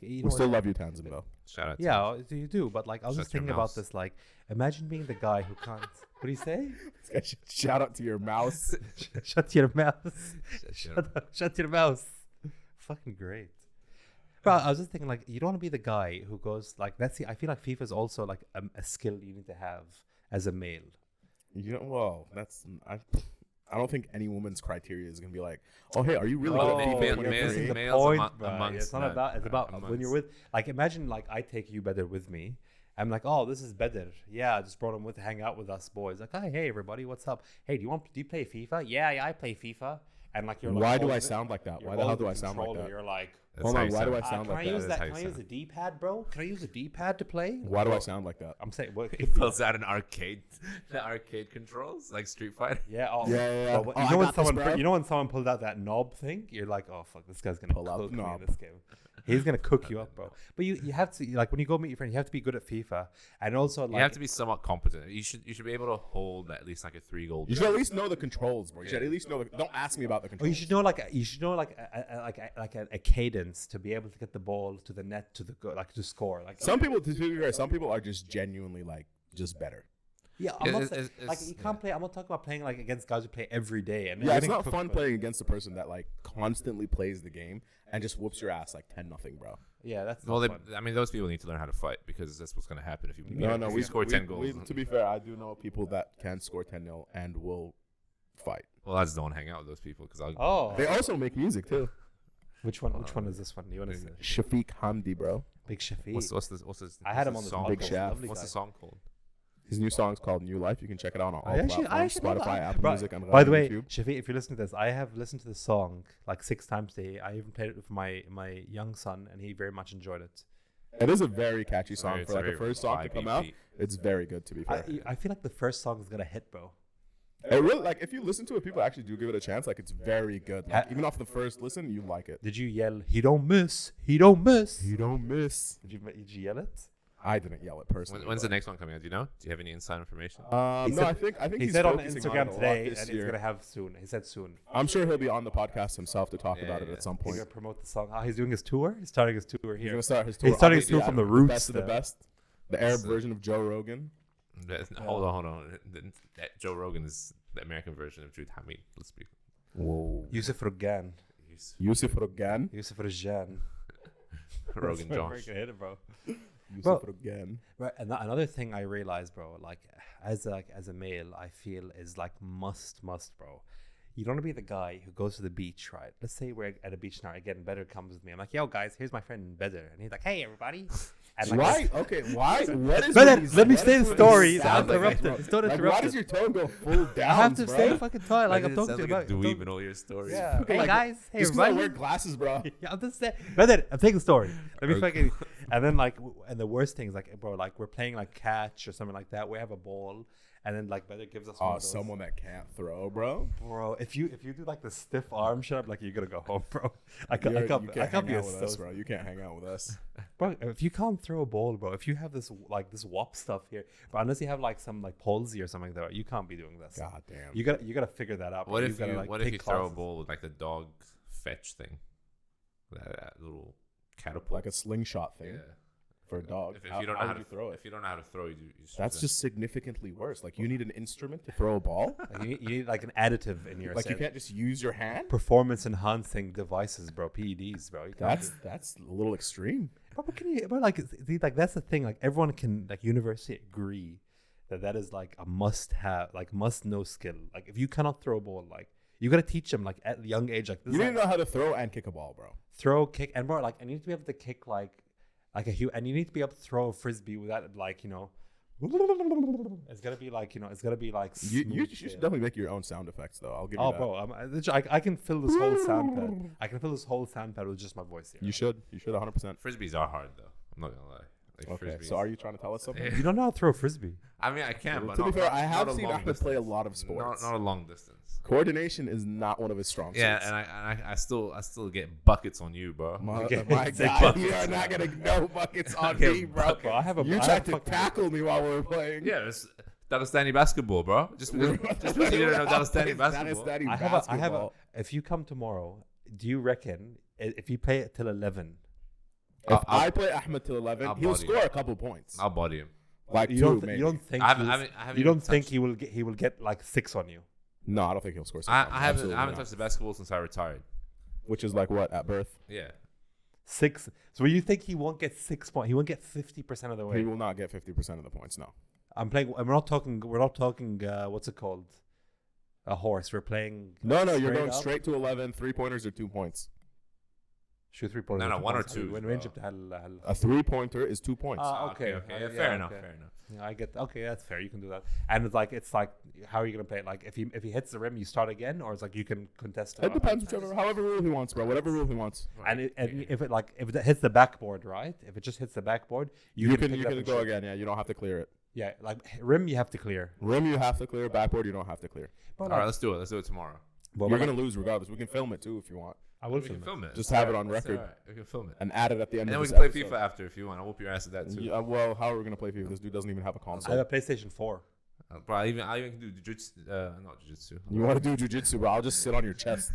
you know. We still love you, Tanzim, though. Shout out. Yeah, you do. But like, I was just thinking about this. Like, imagine being the guy who can't. What do you say? Shout out to your mouse. Shut your mouse. Shut your mouse. Fucking great. Bro, I was just thinking, like, you don't want to be the guy who goes like, let's see. I feel like FIFA is also like a skill you need to have as a male. I don't think any woman's criteria is gonna be like, oh hey, are you really good at FIFA? It's not about. It's about when you're with. Like, imagine like I take you better with me. I'm like, oh, this is better. Yeah, I just brought him to hang out with us boys. Like, hey everybody, what's up? Hey, do you play FIFA? Yeah, I play FIFA. And like, you're like, why do I sound like that? Why the hell do I sound like that? You're like, hold on, why do I sound like that? Can I use the D-pad, bro? Can I use the D-pad to play? Why do I sound like that? I'm saying, he pulls out the arcade controls like Street Fighter. Yeah, yeah. You know when someone pulled out that knob thing, you're like, oh fuck, this guy's gonna cook me in this game. He's gonna cook you up, bro. But you have to, like, when you go meet your friend, you have to be good at FIFA, and also like, you have to be somewhat competent. You should be able to hold at least like a 3-goal. You should at least know the controls, bro. You should at least know. Don't ask me about the controls. You should know a cadence to be able to get the ball to the net to score. Like some people, to be fair, some people are just genuinely like just better. Yeah, I'm not saying, like you can't play. I'm not talking about playing like against guys who play every day. And it's not fun playing against a person that like constantly plays the game and just whoops your ass like 10-0, bro. Yeah, that's I mean, those people need to learn how to fight because that's what's going to happen if you we score 10 goals. To be fair, I do know people that can score 10-0 and will fight. Well, I just don't hang out with those people because they also make music too. Which one? Which one is this one? You want to say? Shafiq Hamdi, bro. Big Shafiq. What's this? I had him on the song. Big Shaf. What's the song called? His new song's called New Life. You can check it out on all platforms, Spotify, Apple Music, and by the way, YouTube. Shafiq, if you listen to this, I have listened to the song like 6 times today. I even played it with my young son, and he very much enjoyed it. It is a very catchy song for like a first song to come out. It's very good, to be fair. I feel like the first song is gonna hit, bro. It really, like, if you listen to it, people actually do give it a chance. Like, it's very good. Like, even off the first listen, you like it. Did you yell, "He don't miss, he don't miss, he don't miss"? Did you yell it? I didn't yell it personally. When's the next one coming out? Do you know? Do you have any inside information? No, I think he he's said on focusing Instagram it a lot today, this and year. he's gonna have soon. He said soon. I'm sure he'll be on the podcast himself to talk about it at some He's point. gonna promote the song. Oh, he's doing his tour. He's starting his tour He's here. gonna start his tour. He's starting his obviously, tour from the the roots. best of the best. The Arab version of Joe Rogan. Hold on. That Joe Rogan is the American version of Jude Hamid. Let's be. Whoa. Yusuf Rogan. Yusuf Rogan. Yusuf Rajan. Rogan Josh. Hit it, bro. Yusuf Rogan. Right, and another thing I realized, bro, like as a male, I feel is like must, bro. You don't want to be the guy who goes to the beach, right? Let's say we're at a beach now. Again, Bedr comes with me. I'm like, yo, guys, here's my friend Bedr. And he's like, hey, everybody. And like, Why? Okay, why? What is Bedr, let me say the story. Don't Don't interrupt. Why does your tone go full down? I have to say fucking time. Like, I'm talking to you like about. a dweeb in all your stories. Yeah. Hey, guys. Hey, just 'cause I everybody. wear glasses, bro. Yeah, I'm just saying. Bedr, I'm taking the story. Let me fucking. And then, like, and the worst thing is, like, bro, like, we're playing, like, catch or something like that. We have a ball. And then like Bedr gives us one of those. Someone that can't throw, bro. Bro, if you do like the stiff arm shot, like you're gonna go home, bro. I can't hang be out with us, bro. You can't hang out with us, bro. If you can't throw a ball, bro, if you have this like this WOP stuff here, but unless you have like some like palsy or something like that, you can't be doing this. God damn. You gotta figure that out. Bro. What if you throw a classes. ball with like the dog fetch thing, that little catapult, like a slingshot thing. Yeah. For a dog. If you don't know how to throw it, if you don't know how to throw, you that's just significantly worse. Like you need an instrument to throw a ball. Like, you need like an additive in your like you can't just use your hand. Performance enhancing devices, bro. PEDs, bro. That's a little extreme. But can you? But like, see, like that's the thing. Like everyone can like universally agree that is like a must have, like must know skill. Like if you cannot throw a ball, like you gotta teach them like at a young age. Like this you is need to know how to throw and kick a ball, bro. Throw, kick, and bro, like I need to be able to kick like a huge, and you need to be able to throw a frisbee without like it's gonna be like it's gonna be like you should definitely make your own sound effects though. I'll give you that. Bro, I can fill this whole sound pad. I can fill this whole sound pad with just my voice here. You should 100%. Frisbees are hard though. I'm not gonna lie. Like, okay, so are you trying to tell us something? You don't know how to throw a frisbee. I mean, I can, but to be fair, I have seen Ahmed play a lot of sports. Not a long distance. Coordination is not one of his strong suits. Yeah, and I still get buckets on you, bro. My God, you are not gonna no buckets on me, bro. You tried to tackle me while we were playing. Yeah, it's Dagestani basketball, bro. Just because you didn't know Dagestani basketball. I have a. If you come tomorrow, do you reckon if you play it till 11? If I play Ahmed till 11, he'll score a couple points. I'll body him. Like you don't think you don't think he will get like 6 on you? No, I don't think he'll score 6. I haven't touched the basketball since I retired. Which is like what, at birth? Yeah. 6. So you think he won't get 6 points? He won't get 50% of the way. He will not get 50% of the points. No. I'm playing. We're not talking. What's it called? A horse. We're playing. No, you're going straight to 11. 3-pointers are 2 points. Shoot 3-pointers. No, 1 or 2. A 3-pointer is 2 points. Okay. Yeah, fair enough. Yeah, I get. Okay, that's fair. You can do that. And it's like how are you gonna play it? Like if he hits the rim, you start again, or it's like you can contest. It depends, however rule he wants, bro. Whatever rule he wants. And if it hits the backboard, right? If it just hits the backboard, you can go again. Yeah, you don't have to clear it. Yeah, like rim, you have to clear. Rim, you have to clear. Backboard, you don't have to clear. All right, let's do it. Let's do it tomorrow. You're gonna lose regardless. We can film it too if you want. I will film it. Just have it on record. Right. We can film it and add it at the end. And then of we can play episode. FIFA after if you want. I'll whoop your ass at that too. Yeah, well, how are we gonna play FIFA? This dude doesn't even have a console. I have a PlayStation 4. Bro, I even can do jiu-jitsu. Not jiu-jitsu. You want to do jiu-jitsu, bro? I'll just sit on your chest.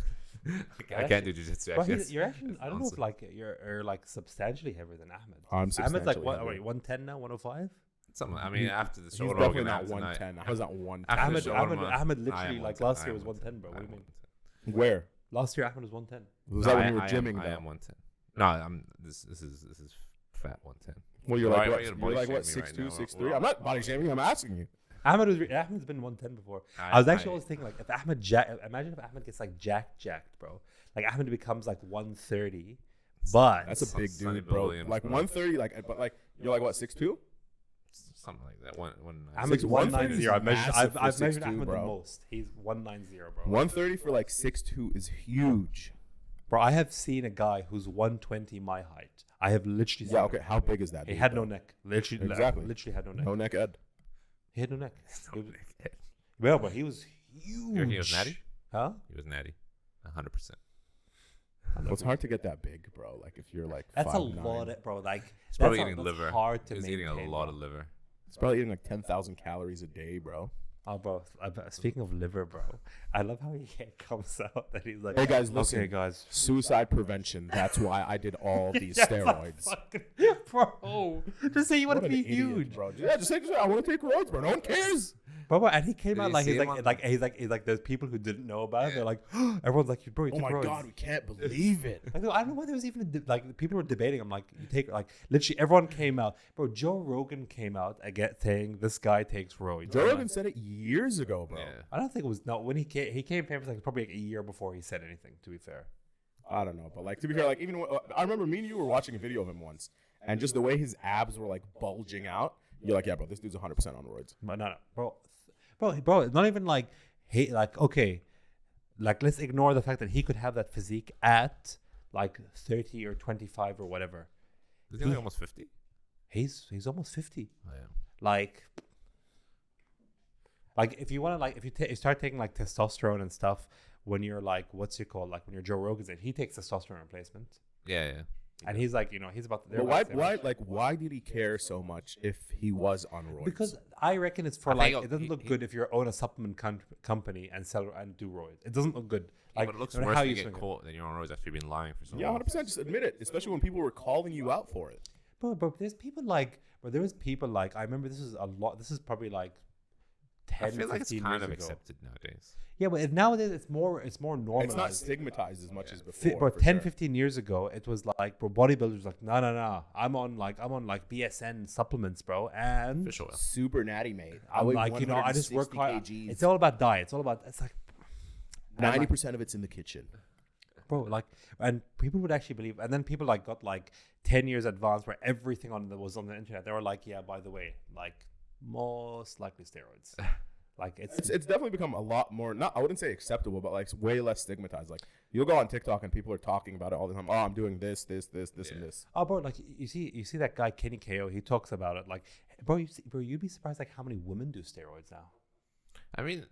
I can't do jiu-jitsu. Actually, you're actually. I don't know if you're like substantially heavier than Ahmed. I'm Ahmed's like what? Wait, 110 now, 105. Something. I mean, after the show, he's definitely not 110. I was at 110. Ahmed literally like last year was 110, bro. What do you mean? Where? Last year Ahmed was 110. Was that when you were gymming? I am 110. No, I'm. This is fat 110. Well, you're like what? 6'2", 6'3"? I'm not body shaming. I'm asking you. Ahmed's been 110 before. I was actually always thinking like if Ahmed imagine if Ahmed gets like jacked, bro. Like Ahmed becomes like 130, but that's a big dude, bro. Like 130, but like you're like what 6'2"? Something like that. One. Ahmed's 190. I've measured Ahmed the most. He's 190, bro. 130 for like 6'2" is huge. Bro, I have seen a guy who's 120 my height. I have literally seen. Yeah, okay. How big is that? He had no neck. Literally had no neck. No neck, Ed. He had no neck. Well, but he was huge. You reckon he was natty? Huh? He was natty. 100%. Well, it's hard to get that big, bro. Like if you're like that's 5'9". a lot, bro. Like It's probably that's eating liver. hard to He's maintain. eating a lot of liver. It's probably eating like 10,000 calories a day, bro. Oh, bro. Speaking of liver, bro, I love how he comes out that he's like, Hey guys, listen. Okay, guys. Suicide prevention. That's why I did all these steroids. Bro, just say you want What to an be idiot, huge, bro. Yeah, just say I want to take roids, bro. No one cares. Bro, and he came Did out you like see he's him on- he's like there's people who didn't know about it. They're like, everyone's like, bro, you Oh took my roids. god, we can't believe it. Like, I don't know why there was even like people were debating. I'm like, you take like literally everyone came out. Bro, Joe Rogan came out again saying this guy takes roids. Joe Rogan said it years ago, bro. Yeah. I don't think it was when he came famous like probably like a year before he said anything. To be fair, I don't know, but like to be fair, like even I remember me and you were watching a video of him once, and just the way his abs were like bulging out, you're like, yeah, bro, this dude's 100% on roids. but no, bro, it's not even like okay, like let's ignore the fact that he could have that physique at like 30 or 25 or whatever. Is he like almost 50? He's almost 50. Oh, yeah. Like if you want to like if you start taking like testosterone and stuff when you're like what's it called like when you're Joe Rogan's in, he takes testosterone replacement Yeah, yeah. and he's like he's about to. But why did he care so much if he was on roids? Because I reckon it's for I like think it doesn't look good if you own a supplement company and sell and do roids. It doesn't look good. Like But it looks no matter worse how when you you get swing it. caught than you're on roads after you've been lying for so yeah, long. 100%. Just admit it, especially when people were calling you out for it. But there's people like there was people like I remember this is a lot. This is probably like 10, I feel like it's 15 kind years of ago. accepted nowadays. Yeah, but nowadays it's more normalized. It's not stigmatized as much as before. But for 10, sure. 15 years ago, it was like, bro, bodybuilders like, no. I'm on BSN supplements, bro. And Fish oil. Super natty, mate. I'm weigh like, I just work 160 hard. kgs. It's all about diet. It's all about, it's like, 90% of it's in the kitchen. bro, like, and people would actually believe, and then people like got like 10 years advanced where everything was on the internet. They were like, yeah, by the way, like most likely steroids. Like It's definitely become a lot more, I wouldn't say acceptable, but like way less stigmatized. Like you'll go on TikTok and people are talking about it all the time. Oh, I'm doing this, and this. Oh, bro, like you see that guy Kenny KO. He talks about it. Like, bro, you'd be surprised like how many women do steroids now. I mean,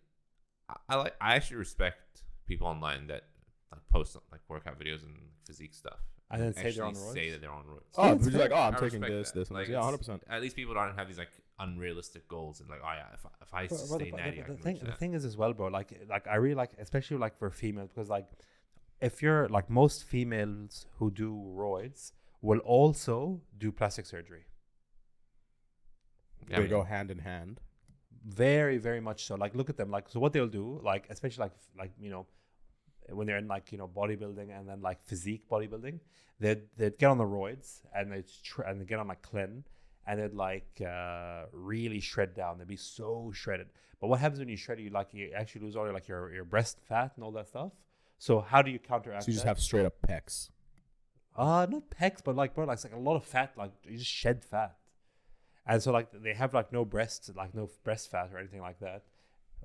I actually respect people online that like post like workout videos and physique stuff. And then say they're actually on roids? Say that they're on roids. Oh, Yeah, it's it's like, oh, I'm I taking respect this, that. this, and Like, this. Yeah, 100%. At least people don't have these like unrealistic goals and like, oh yeah, if I stay natty, I can reach The that. thing is as well, bro. Like I really like, especially like for females, because like if you're like most females who do roids will also do plastic surgery. Yeah, I They mean, go hand in hand. Very, very much so. Like look at them. Like so, what they'll do, like especially like when they're in like bodybuilding and then like physique bodybuilding, they'd get on the roids and they get on like clean and they'd like really shred down. They'd be so shredded. But what happens when you shred? You actually lose all your like your breast fat and all that stuff. So how do you counteract? So you just that? have straight up pecs. Not pecs, but like bro, like it's like a lot of fat. Like you just shed fat, and so like they have like no breasts, like no breast fat or anything like that.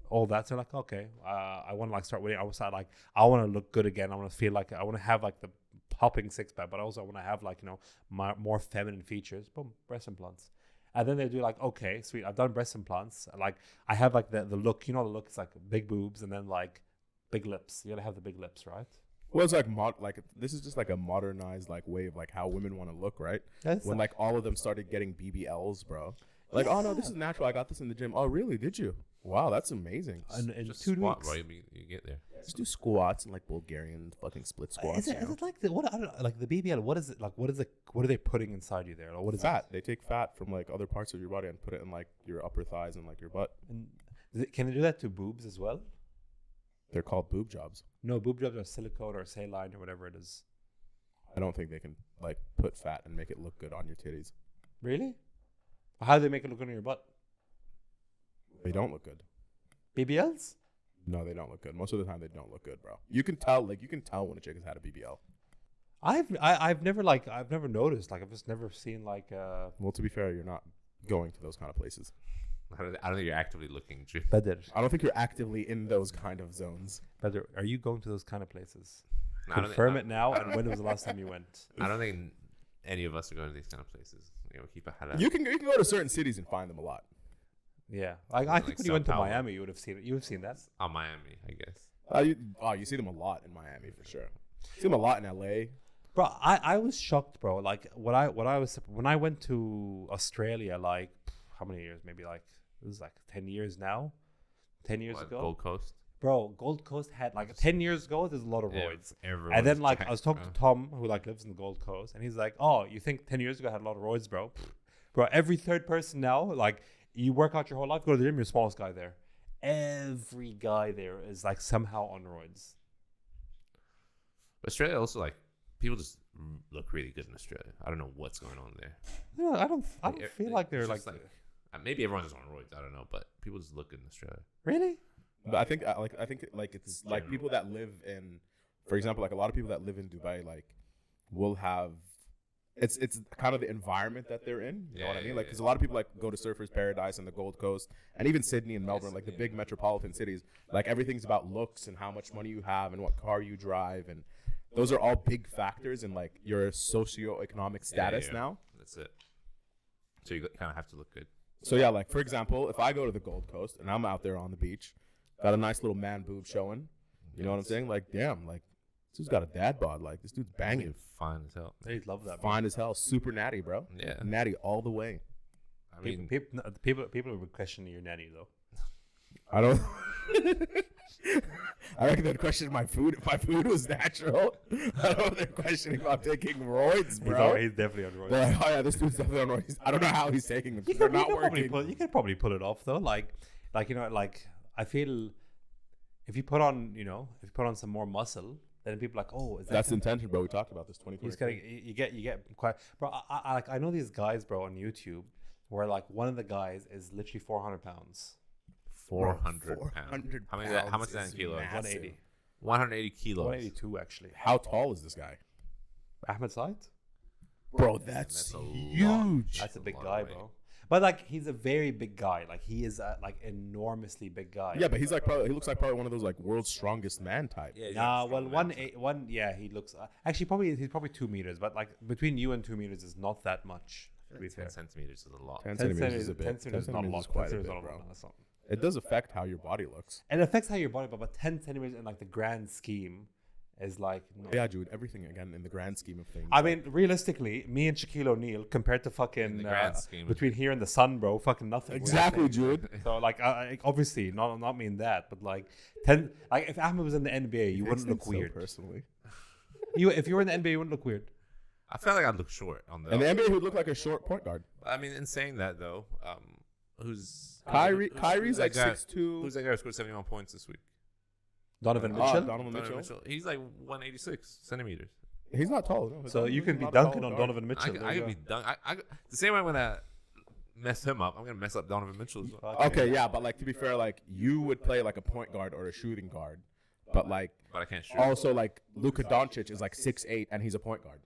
All that, so like okay, I want to like start winning. I was like I want to look good again. I want to feel like I want to have like the popping six pack, but also I want to have like more feminine features. Boom, breast implants, and then they do like okay, sweet. I've done breast implants. Like I have like the look. The look is like big boobs and then like big lips. You gotta have the big lips, right? Well, it's like this is just like a modernized like way of like how women want to look, right? That's When like all of them started getting BBLs, bro. Like, oh no, this is natural. I got this in the gym. Oh, really? Did you? Wow, that's amazing. in just 2 squat, weeks. bro. You get there. Just do squats and like Bulgarian fucking split squats. Is it like I don't know, like the BBL? What is it like? What are they putting inside you there? Or what is fat? They take fat from like other parts of your body and put it in like your upper thighs and like your butt. And can they do that to boobs as well? They're called boob jobs. No, boob jobs are silicone or saline or whatever it is. I don't think they can like put fat and make it look good on your titties. Really? How do they make it look good on your butt? They don't look good. BBLs? No, they don't look good. Most of the time, they don't look good, bro. You can tell when a chick has had a BBL. I've never noticed. Like I've just never seen like. Well, to be fair, you're not going to those kind of places. I don't think you're actively looking. Badr, I don't think you're actively in those kind of zones. Badr, are you going to those kind of places? I don't Confirm think- it now. And when was the last time you went? I don't think any of us are going to these kind of places. Keep a head out. You can go to certain cities and find them a lot. Yeah, I think Like when you went to Sao Paulo. Miami, you would have seen it. You would have seen that. Miami, I guess. You see them a lot in Miami for sure. See him a lot in LA. Bro, I was shocked, bro. Like when I went to Australia, like how many years? Maybe like it was like 10 years now. 10 years ago. Gold Coast. Bro, Gold Coast had like 10 years ago. There's a lot of roids, everyone's and then like jacked, I was talking to Tom, who like lives in the Gold Coast, and he's like, "Oh, you think 10 years ago I had a lot of roids, bro? Bro, every third person now, like you work out your whole life, go to the gym, you're the smallest guy there. Every guy there is like somehow on roids." Australia also like people just look really good in Australia. I don't know what's going on there. No, I don't feel like they're like maybe everyone's just on roids. I don't know, but people just look good in Australia. Really. But I think it's like people that live in, for example, like a lot of people that live in Dubai, like will have, it's kind of the environment that they're in. You know what I mean? Like, because a lot of people like go to Surfers Paradise and the Gold Coast, and even Sydney and Melbourne, like the big metropolitan cities. Like everything's about looks and how much money you have and what car you drive, and those are all big factors in like your socioeconomic status now. That's it. So you kind of have to look good. So yeah, like for example, if I go to the Gold Coast and I'm out there on the beach, got a nice little man boob showing, you know what I'm saying? Like, damn, like this dude's got a dad bod. Like this dude's banging. Fine as hell. They love that. Fine as hell. Super natty, bro. Yeah, natty all the way. I mean, people would question your nanny though. I don't. I reckon they'd question my food if my food was natural. I don't know if they're questioning if I'm taking roids, bro. He's definitely on roids. They're like, oh yeah, this dude's definitely on roids. I don't know how he's taking them. They're not working. You could probably pull it off though. Like you know, like I feel if you put on some more muscle, then people are like, oh, is that that's the intention, bro. We talked about this 2020. You get quite, bro. I know these guys, bro, on YouTube where like one of the guys is literally 400 pounds. 400 pounds. How much is that in kilos? 180. 180 kilos. 182 actually. How tall is this guy? Ahmed Said? Bro, that's huge. That's a big guy, bro. But like he's a very big guy. Like he is a like enormously big guy. Yeah, but he's like he looks like probably one of those like world's strongest man type. Yeah, he's probably 2 meters, but like between you and 2 meters is not that much. To be 10 fair. centimeters is a lot. 10 centimeters is a bit. 10 centimeters is not a lot. Quite a bit, bro. It does affect how your body looks. It affects how your body, but 10 centimeters in like the grand scheme is like yeah, dude. Everything again in the grand scheme of things. I mean, realistically, me and Shaquille O'Neal compared to fucking between here and the sun, bro, fucking nothing. Exactly, dude. So like, obviously, not mean that, but like 10. Like if Ahmed was in the NBA, you wouldn't look weird. Personally, if you were in the NBA, you wouldn't look weird. I feel like I'd look short on the. And the NBA, he would look like a short point guard. I mean, in saying that though, who's Kyrie's like 6'2". Who's that guy who scored 71 points this week? Donovan Mitchell. Donovan Mitchell. He's like 186 centimeters. He's not tall. No. So you can be dunking on Donovan Mitchell. I can be dunking. The same way when I mess him up, I'm gonna mess up Donovan Mitchell as well. Okay, yeah, but like to be fair, like you would play like a point guard or a shooting guard, but I can't shoot. Also, like Luka Doncic is like 6'8" and he's a point guard.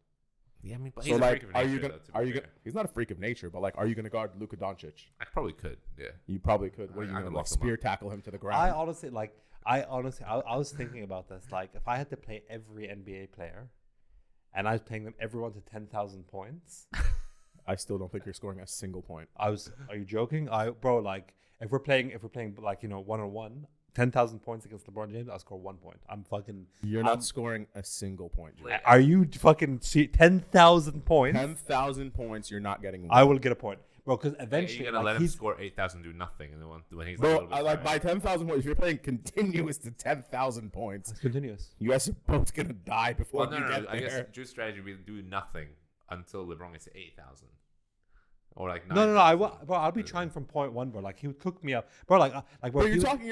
Yeah, I mean, but so like, are you gonna? He's not a freak of nature, but like, are you gonna guard Luka Doncic? I probably could. Yeah, you probably could. What are you gonna like spear tackle him to the ground? I honestly, I was thinking about this. Like, if I had to play every NBA player, and I was playing them everyone to 10,000 points, I still don't think you're scoring a single point. Are you joking? Bro, like if we're playing like 1-on-1. 10,000 points against LeBron James, I'll score 1 point. You're not scoring a single point, Joe. Are you fucking 10,000 points? 10,000 points, you're not getting one. I will get a point. Bro, because eventually... You're going to let him score 8,000 do nothing and when he's bro, by 10,000 points, if you're playing continuous to 10,000 points... It's continuous. You guys are both going to die before you get there. I guess Drew's strategy would be do nothing until LeBron gets to 8,000. Or like no, I'll be trying from point one, bro. Like he would cook me up, bro. Bro, you're talking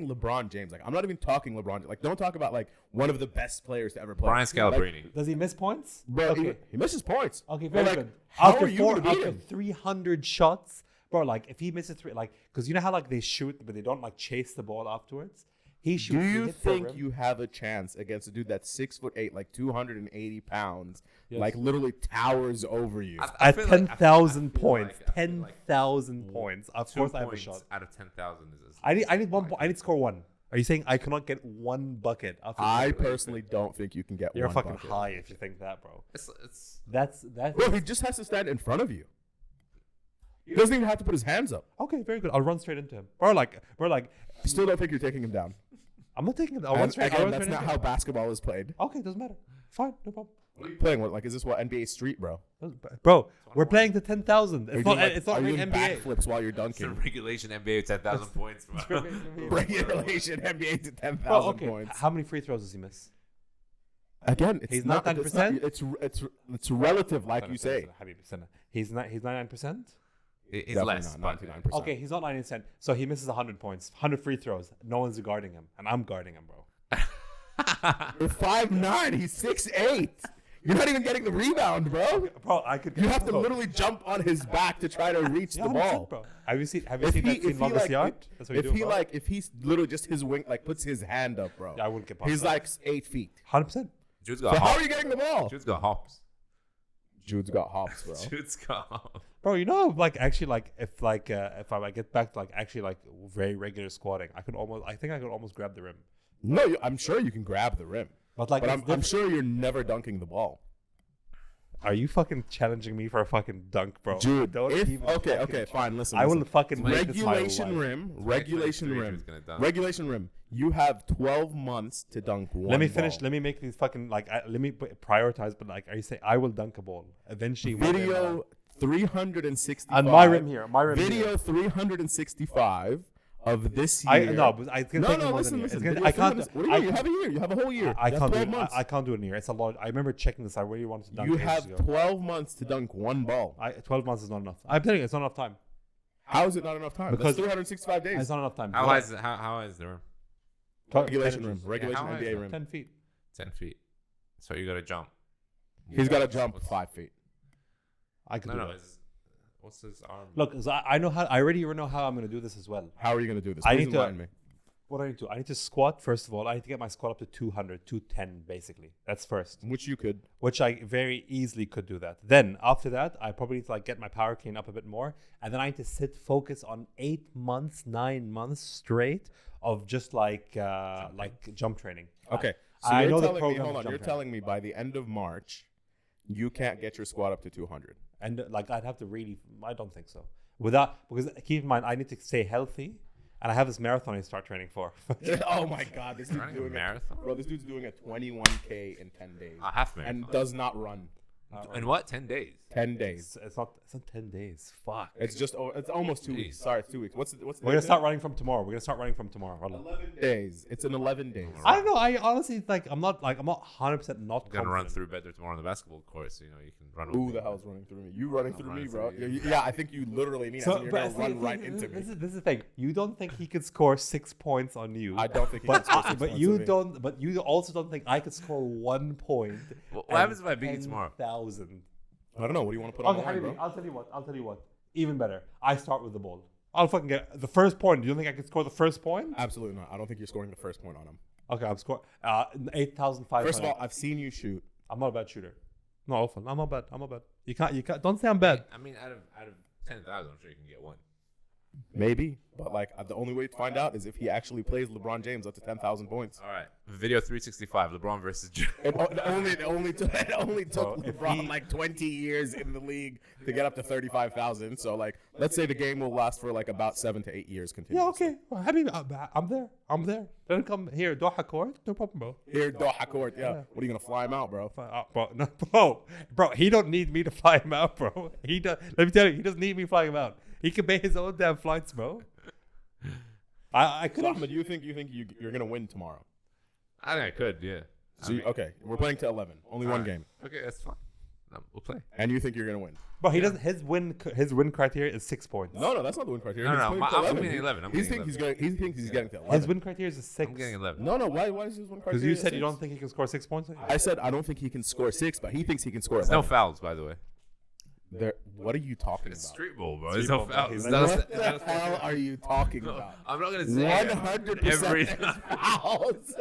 LeBron James. Like I'm not even talking LeBron. Like don't talk about like one of the best players to ever play. Brian Scalabrine. Like, does he miss points? Bro, okay. he misses points. Okay, very good. How are you going to beat him? 300 shots, bro. Like if he misses because you know how like they shoot, but they don't like chase the ball afterwards. He shoots. Do you think you have a chance against a dude that's 6'8", like 280 pounds, like literally towers over you at 10,000 points? 10,000 points. Of course, I have a shot. Out of 10,000 is. I need 1 point. I need to score 1. Are you saying I cannot get 1 bucket? I personally don't think you can get. You're 1 fucking bucket. high if you think that, bro. That's. Bro, he just has to stand in front of you. He doesn't even have to put his hands up. Okay, very good. I'll run straight into him. Bro, like. I still don't think you're taking him down. I'm not taking it. That's not how basketball is played. Okay, doesn't matter. Fine, no problem. What are you playing? What, like, is this what NBA Street, bro? Bro, we're playing to 10,000. It's not doing NBA. backflips while you're dunking. It's a regulation NBA 10,000 points, bro. Regulation NBA to 10,000 points. How many free throws does he miss? Again, he's not 90%. It's relative, like you say. He's 99%. He's less, not 99%. Okay, he's not 90%. So he misses 100 points, 100 free throws. No one's guarding him, and I'm guarding him, bro. You're 5'9". He's 6'8". You're not even getting the rebound, bro. Bro, I could. You have to literally jump on his back to try to reach the ball. Bro. Have you seen that longest yard? That's what if he's literally just his wing, like puts his hand up, bro. Yeah, I wouldn't get past He's that. like 8 feet. 100%. Jude's got So hops. how are you getting the ball? Jude's got hops. Jude's got hops, bro. Jude's got hops. Bro, you know, like actually, like if I get back to like actually like very regular squatting, I think I could almost grab the rim. No, I'm sure you can grab the rim, but like, I'm sure you're never dunking the ball. Are you fucking challenging me for a fucking dunk, bro? Dude, okay, fine. Listen, I will fucking make regulation rim. You have 12 months to dunk one. Let me finish. Let me make these fucking like. Let me prioritize. But like, are you saying I will dunk a ball eventually? Video 365. On my rim here. Video 365 of this year. I can take more than a year. I can't. What do you mean? You have a year. You have a whole year. I can't do it. I can't do it in a year. It's a lot. I remember checking this. I really wanted to dunk. You have 12 months to dunk one ball. 12 months is not enough. I'm telling you, it's not enough time. How is it not enough time? Because 365 days. It's not enough time. How is the rim? Regulation rim. Regulation NBA rim. 10 feet. 10 feet. So you got to jump. He's got to jump 5 feet. I can do it. What's his arm? Look, I know how. I already know how I'm going to do this as well. How are you going to do this? I need to. What I need to do? I need to squat first of all. I need to get my squat up to 200, 210 basically. That's first. Which you could. Which I very easily could do that. Then after that, I probably need to like get my power clean up a bit more, and then I need to focus on 8 months, 9 months straight of just like jump training. Okay. So I know the program. Hold on. You're telling me by the end of March, you can't get your squat up to 200. And like I'd have to really, I don't think so. Because keep in mind, I need to stay healthy, and I have this marathon I start training for. Oh my God, this dude's doing a marathon. Bro, this dude's doing a 21K in 10 days. A half marathon. And does not run. In what? 10 days? 10 days. It's not 10 days. Fuck. It's almost 2 weeks. Sorry, it's 2 weeks. What's We're gonna start running from tomorrow. 11 days. It's in 11 days. I don't know. I honestly I'm not 100% not gonna run through better tomorrow on the basketball court, so you can run. Who the hell's running through me? You running through me, bro? Yeah, I think you literally mean you're gonna run right into me. This is the thing. You don't think he could score 6 points on you? I don't think he could score 6 points. But you don't. But you also don't think I could score 1 point. What happens if I beat you tomorrow? 10,000. I don't know. What do you want to put on the line, bro? I'll tell you what. Even better. I start with the ball. I'll fucking get the first point. Do you think I can score the first point? Absolutely not. I don't think you're scoring the first point on him. Okay, I'm scoring 8,500. First of all, I've seen you shoot. I'm not a bad shooter. No, often. I'm not bad. You can't. Don't say I'm bad. I mean, out of 10,000, I'm sure you can get one. Maybe, but like the only way to find out is if he actually plays LeBron James up to 10,000 points. All right, video 365, LeBron versus Jordan. It only took LeBron like 20 years in the league to get up to 35,000. So like, let's say the game will last for like about 7 to 8 years continuously. Yeah, okay. Well, Habibi, I'm there. Then come here, Doha Court, no problem, bro. Here, Doha Court, yeah. What are you gonna fly him out, bro? Bro, he don't need me to fly him out, bro. He does. Let me tell you, he doesn't need me flying him out. He can pay his own damn flights, bro. I could. So, Ahmed, you think you're gonna win tomorrow? I think I could, yeah. So okay, we're playing to 11. Only one game. Okay, that's fine. We'll play. And you think you're gonna win? But he doesn't. His win criteria is 6 points. No, that's not the win criteria. No, I'm getting 11. He thinks he's getting to 11. His win criteria is 6. I'm getting 11. No. Why is his win criteria? Because you said 6? you don't think he can score 6 points. I said I don't think he can score 6, but he thinks he can score. There's no fouls, by the way. What are you talking It's about? street ball, bro. There's no fouls. What the hell are you talking about? I'm not gonna say 100% fouls.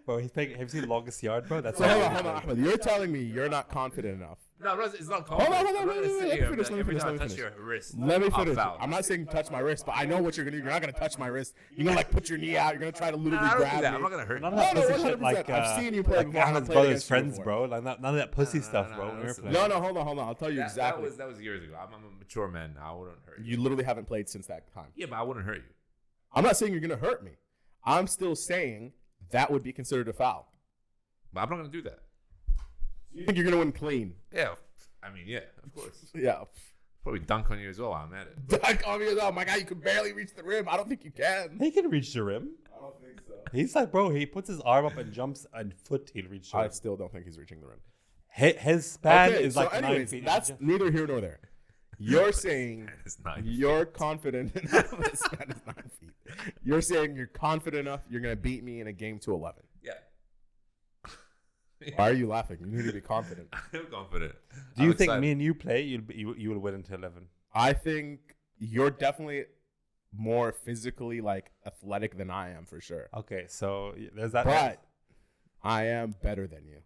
Bro, have you seen the longest yard, bro? That's hold on, Ahmed. You're telling me you're not confident enough. No, it's not Hold on. I'm not gonna sit here. Let me finish. Touch your wrist. Let me finish. I'm not saying touch my wrist, but I know what you're gonna do. You're not gonna touch my wrist. You're gonna like put your knee out. You're gonna try to literally grab me. I'm not gonna hurt you. None of that pussy shit 100%. like I've seen you play before. Ahmed's brother's friends, bro. Like none of that pussy stuff, bro. No, hold on. I'll tell you exactly. That was years ago. I'm a mature man now. I wouldn't hurt you. You literally haven't played since that time. Yeah, but I wouldn't hurt you. I'm not saying you're gonna hurt me. I'm still saying that would be considered a foul. But I'm not going to do that. You think you're going to win clean? Yeah. I mean, yeah, of course. Yeah. Probably dunk on you as well while I'm at it. Dunk on me as well. My God, you can barely reach the rim. I don't think you can. He can reach the rim. I don't think so. He's like, bro, he puts his arm up and jumps and foot, he'll reach the rim. I still don't think he's reaching the rim. His span is like 9 feet. That's neither here nor there. You're saying you're confident enough. This man is 9 feet. You're saying you're confident enough you're going to beat me in a game to 11. Yeah. Why are you laughing? You need to be confident. I'm confident. Do you think me and you play, you will win until 11? I think you're definitely more physically like athletic than I am for sure. Okay, so there's that. But I am better than you.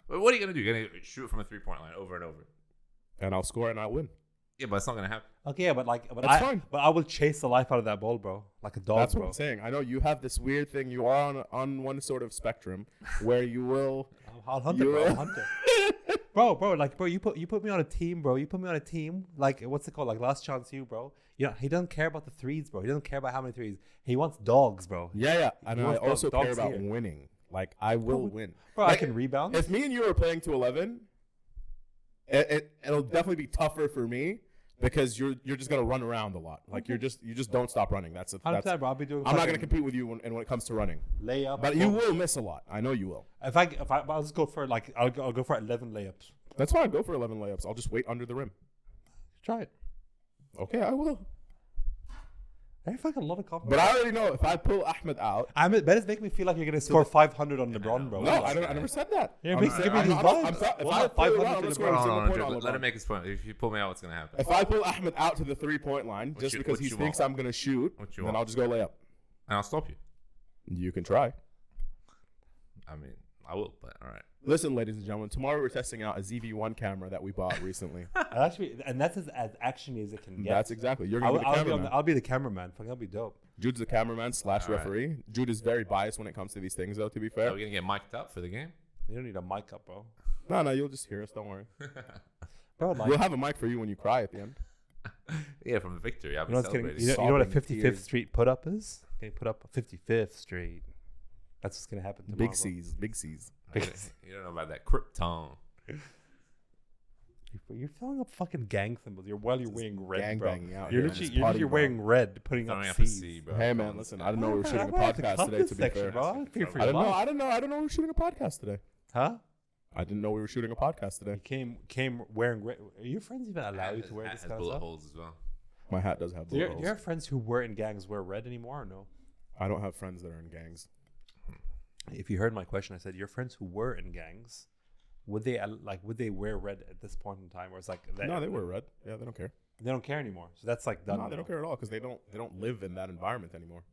But what are you going to do? You're going to shoot from a 3-point line over and over. And I'll score and I'll win. Yeah, but it's not going to happen. Okay, yeah, That's fine. But I will chase the life out of that ball, bro. Like a dog, That's bro. what I'm saying. I know you have this weird thing. You are on one sort of spectrum where you will. I'll hunt it, bro. I'll hunt it. bro, like, bro, you put me on a team, bro. You put me on a team. Like, what's it called? Like, Last Chance You, bro. Yeah, he doesn't care about the threes, bro. He doesn't care about how many threes. He wants dogs, bro. Yeah. And I also care about here. winning. Like, I will win. Bro, like, I can rebound. If me and you are playing to 11, it'll definitely be tougher for me. Because you're just gonna run around a lot, like you just don't stop running. Bro, I'll be doing. I'm not gonna compete with you when it comes to running. Layup, but you will miss a lot. I know you will. If I'll just go for I'll go for 11 layups. That's fine. Go for 11 layups. I'll just wait under the rim. Try it. Okay, I will. I have a lot of confidence. But I already know if I pull Ahmed out, that is making me feel like you're gonna score 500 on LeBron, bro. No, I never said that. Yeah, give me these vibes. If I pull him out, let him make his point. If you pull me out, what's gonna happen? If I pull Ahmed out to the 3-point line just because he thinks I'm gonna shoot, then I'll just go lay up. And I'll stop you. You can try. I mean, I will, but all right. Listen, ladies and gentlemen, tomorrow we're testing out a ZV-1 camera that we bought recently. And that's as actiony as it can get. That's exactly. You're gonna be the cameraman. I'll be the cameraman. Fucking, that'll be dope. Jude's the cameraman / referee. Right. Jude is very biased when it comes to these things, though, to be fair. Are we going to get mic'd up for the game? You don't need a mic up, bro. No, you'll just hear us. Don't worry. Bro, we'll have a mic for you when you cry at the end. Yeah, from the victory. I'll be celebrating. You know what a 55th Street put-up is? Can you put up a 55th Street? That's what's going to happen tomorrow. Big C's. You don't know about that Krypton. You're throwing up fucking gang symbols. You're wearing red, gang bro. Banging out You're literally wearing red, putting up C's. Bro. Hey man, listen. I didn't know we were shooting a podcast today. To be fair, I didn't know we were shooting a podcast today. Huh? I didn't know we were shooting a podcast today. You came wearing red. Are your friends even allowed you to wear this kind of bullet stuff? holes as well. My hat does have bullet holes. Do you have friends who were in gangs wear red anymore or no? I don't have friends that are in gangs. If you heard my question, I said your friends who were in gangs. Would they wear red at this point in time, or it's like no, they wear red. Yeah, they don't care. They don't care anymore. So that's like done. No, they don't care at all because they don't live in that environment anymore.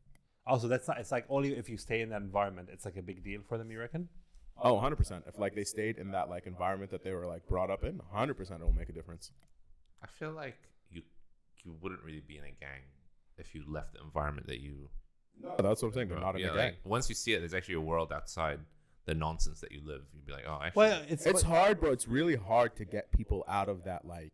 Also, that's not. It's like only if you stay in that environment, it's like a big deal for them. You reckon? Oh, 100%. If like they stayed in that like environment that they were like brought up in, 100% it will make a difference. I feel like you wouldn't really be in a gang if you left the environment that you. No, that's what I'm saying. They're not in a gang. Like, once you see it, there's actually a world outside the nonsense that you live. You'd be like, oh, actually. Well, it's hard, bro. It's really hard to get people out of that like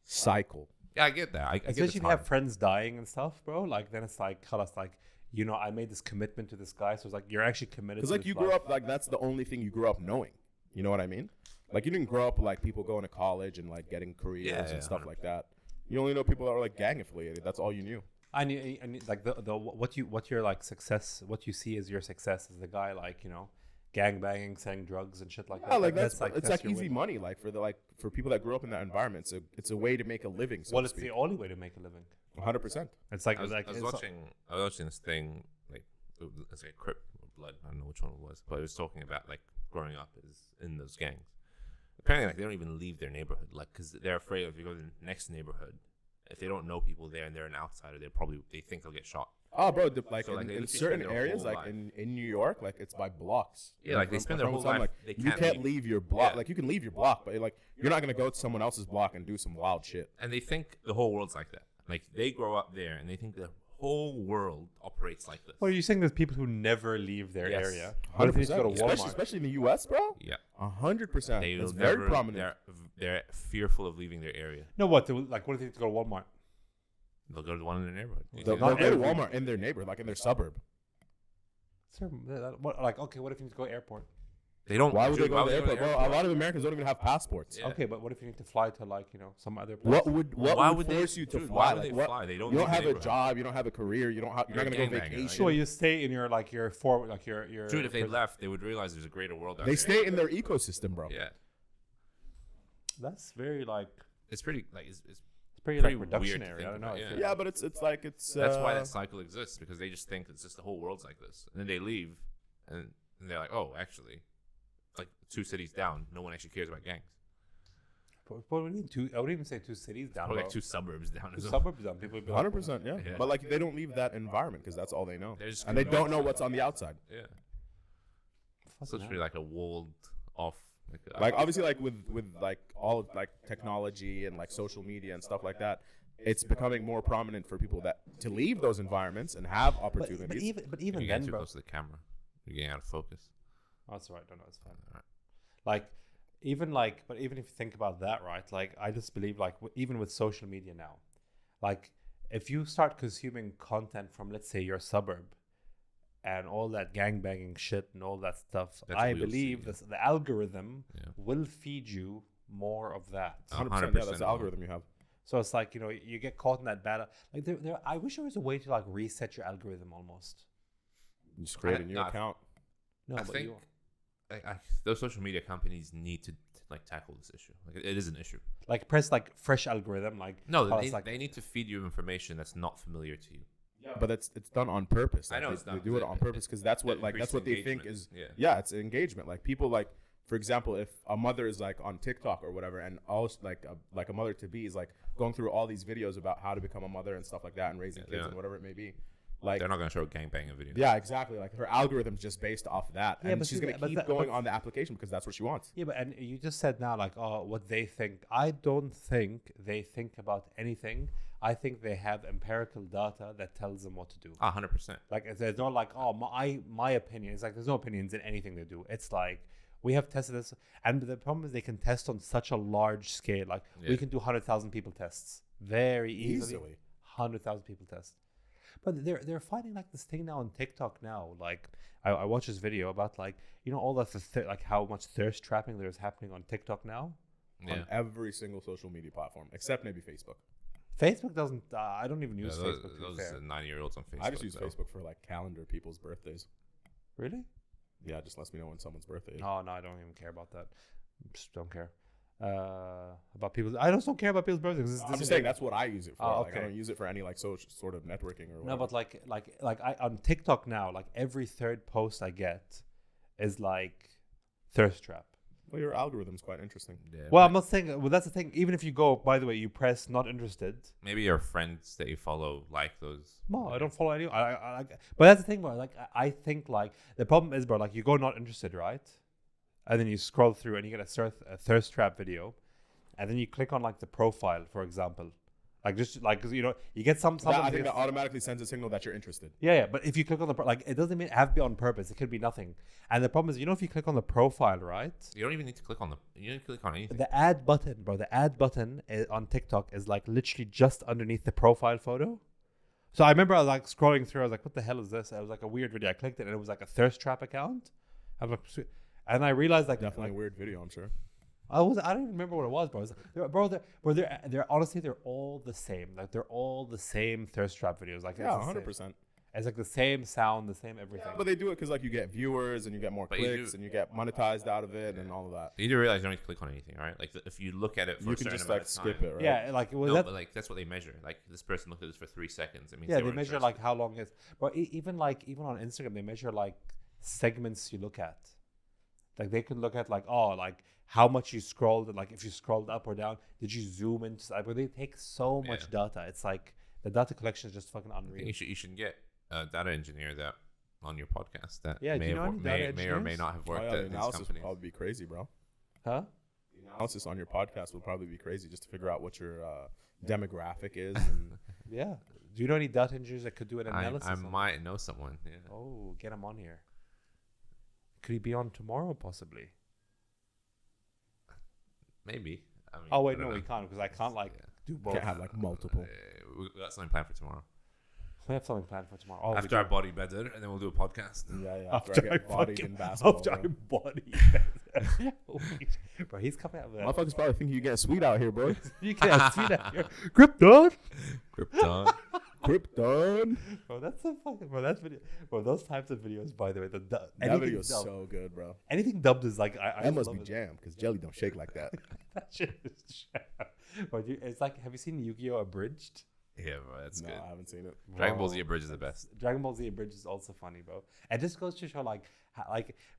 cycle. Yeah, I get that. Especially if you have friends dying and stuff, bro. Like then it's like, I made this commitment to this guy, so it's like you're actually committed. Because like you grew up, like that's the only thing you grew up knowing. You know what I mean? Like you didn't grow up like people going to college and like getting careers and stuff 100%. Like that. You only know people that are like gang affiliated. That's all you knew. And like what your like success, what you see as your success is the guy like gang banging, selling drugs and shit like that. Like that's easy money. Like for people that grew up in that environment, so it's a way to make a living. So it's the only way to make a living. 100%. It's like I was watching this thing like it's like Crip or Blood. I don't know which one it was, but it was talking about like growing up in those gangs. Apparently, like they don't even leave their neighborhood, like because they're afraid if you go to the next neighborhood, if they don't know people there and they're an outsider, they think they'll get shot. Oh, bro! In certain areas, like in New York, like it's by blocks. Yeah, like they spend their whole life. Like, you can't leave your block. Yeah. Like you can leave your block, but like you're not gonna go to someone else's block and do some wild shit. And they think the whole world's like that. Like they grow up there and they think the whole world operates like this. Well, you're saying there's people who never leave their area. 100%. Especially in the U.S., bro. Yeah, 100%. It's very prominent. They're fearful of leaving their area. No, what? Like, what if they have to go to Walmart? They'll go to the one in their neighborhood. They'll go to Walmart in their neighborhood, like in their suburb. What, like, okay, what if you need to go to airport? They don't. Why would they go to the airport? Well, a lot of Americans don't even have passports. Yeah. Okay, but what if you need to fly to like some other place? What would force you to fly? Why would they fly? They don't. You don't have a job. You don't have a career. You're not going to go vacation. Sure, you stay in your your. Dude, if they left, they would realize there's a greater world out there. They stay in their ecosystem, bro. Yeah. That's very like. It's pretty like it's pretty like reductionary. I don't know. Yeah, but it's like it's. That's why that cycle exists, because they just think it's just the whole world's like this, and then they leave, and they're like, oh, actually. Like 2 cities down, no one actually cares about gangs. But what do you mean I wouldn't even say 2 cities down. Or like 2 suburbs down. 2 suburbs down. People would be 100%, yeah. But like they don't leave that environment because that's all they know, and they don't know what's on the outside. Yeah. So it's really like a walled off. Like obviously, like with like all of like technology and like social media and stuff like that, it's becoming more prominent for people to leave those environments and have opportunities. But even you're then, too bro. close to the camera. You're getting out of focus. Oh, that's all right. No, it's fine. All right. But even if you think about that, right? Like, I just believe, like, even with social media now, like, if you start consuming content from, let's say, your suburb, and all that gangbanging shit and all that stuff, I believe the algorithm will feed you more of that. 100%. Yeah, that's the algorithm you have. So it's like, you get caught in that bad. Like, I wish there was a way to like reset your algorithm almost. You just create a new account. No, I think those social media companies need to like tackle this issue. Like it is an issue. Like press like fresh algorithm. Like they need to feed you information that's not familiar to you. Yeah, but it's done on purpose. Like I know they do it on purpose because that's what they think is. Yeah, it's engagement. Like people like, for example, if a mother is like on TikTok or whatever, and all like a mother to be is like going through all these videos about how to become a mother and stuff like that and raising kids and whatever it may be. Like they're not going to show a gangbanging video. Yeah, exactly. Like her algorithm's just based off that, and she's going to keep going on the application because that's what she wants. Yeah, and you just said now, like, oh, what they think. I don't think they think about anything. I think they have empirical data that tells them what to do. 100%. Like, there's not like, oh, my opinion. It's like there's no opinions in anything they do. It's like we have tested this, and the problem is they can test on such a large scale. Like we can do 100,000 people tests very easily. 100,000 people tests. But they're finding like this thing now on TikTok now. Like I watched this video about like all that like how much thirst trapping there's happening on TikTok now. On every single social media platform except maybe Facebook. Facebook doesn't. I don't even use Facebook. Those 9-year-olds on Facebook. I just use Facebook for like calendar people's birthdays. Really? Yeah, it just lets me know when someone's birthday is. Oh no, I don't even care about that. Just don't care. About people. I just don't care about people's birthdays. I'm just saying that's what I use it for. Okay. Like, I don't use it for any like social sort of networking or whatever. No, but like I on TikTok now, like every third post I get is like thirst trap. Well, your algorithm's quite interesting. Yeah, well, I'm not saying. Well, that's the thing. Even if you go, by the way, you press not interested. Maybe your friends that you follow like those. No, I don't follow anyone. But that's the thing, bro. Like I think like the problem is, bro. Like you go not interested, right? And then you scroll through and you get a thirst trap video, and then you click on like the profile, for example, like just like you get some. I think that automatically sends a signal that you're interested. Yeah. But if you click on the it doesn't mean have to be on purpose. It could be nothing. And the problem is, if you click on the profile, right? You don't even need to click on you don't need to click on anything. The add button, bro. The add button on TikTok is like literally just underneath the profile photo. So I remember I was like scrolling through. I was like, "What the hell is this?" It was like a weird video. I clicked it, and it was like a thirst trap account. I'm like, sweet. And I realized like definitely a weird video, I'm sure. I don't even remember what it was, bro. They're honestly they're all the same. Like they're all the same thirst trap videos. Like 100%. It's like the same sound, the same everything. Yeah, but they do it because like you get viewers and you get more clicks and you get monetized out of it and all of that. You do realize you don't need to click on anything, right? Like if you look at it for you can just like skip it, right? Yeah, like but like that's what they measure. Like this person looked at this for 3 seconds. I mean, they measure like how long it's. But even on Instagram, they measure like segments you look at. Like they can look at like how much you scrolled and like if you scrolled up or down, did you zoom in? But they take so much data. It's like the data collection is just fucking unreal. You should get a data engineer that on your podcast that may or may not have worked at the these analysis companies. Would probably be crazy, bro. Huh? The analysis on your podcast would probably be crazy just to figure out what your demographic is. And yeah. Do you know any data engineers that could do an analysis? I might know someone. Yeah. Oh, get him on here. Could he be on tomorrow, possibly? Maybe. I mean, oh wait, no, we can't because I can't do both. Can't have like multiple. We got something planned for tomorrow. We have something planned for tomorrow. After our body better, and then we'll do a podcast. Yeah. After I get bodied in basketball. After I body. Bro, he's coming out with that. Motherfuckers probably think you getting sweet out here, bro. You can't see that here. Krypton. Krypton. Bro, that's so fucking. Bro, that's video. Bro, those types of videos, by the way, that video is so good, bro. Anything dubbed is like that must be jam because jelly don't shake like that. That shit is jam. But it's like, have you seen Yu-Gi-Oh! Abridged? Yeah, bro, that's good. I haven't seen it. Dragon Ball Z Abridged is the best. Dragon Ball Z Abridged is also funny, bro. It just goes to show,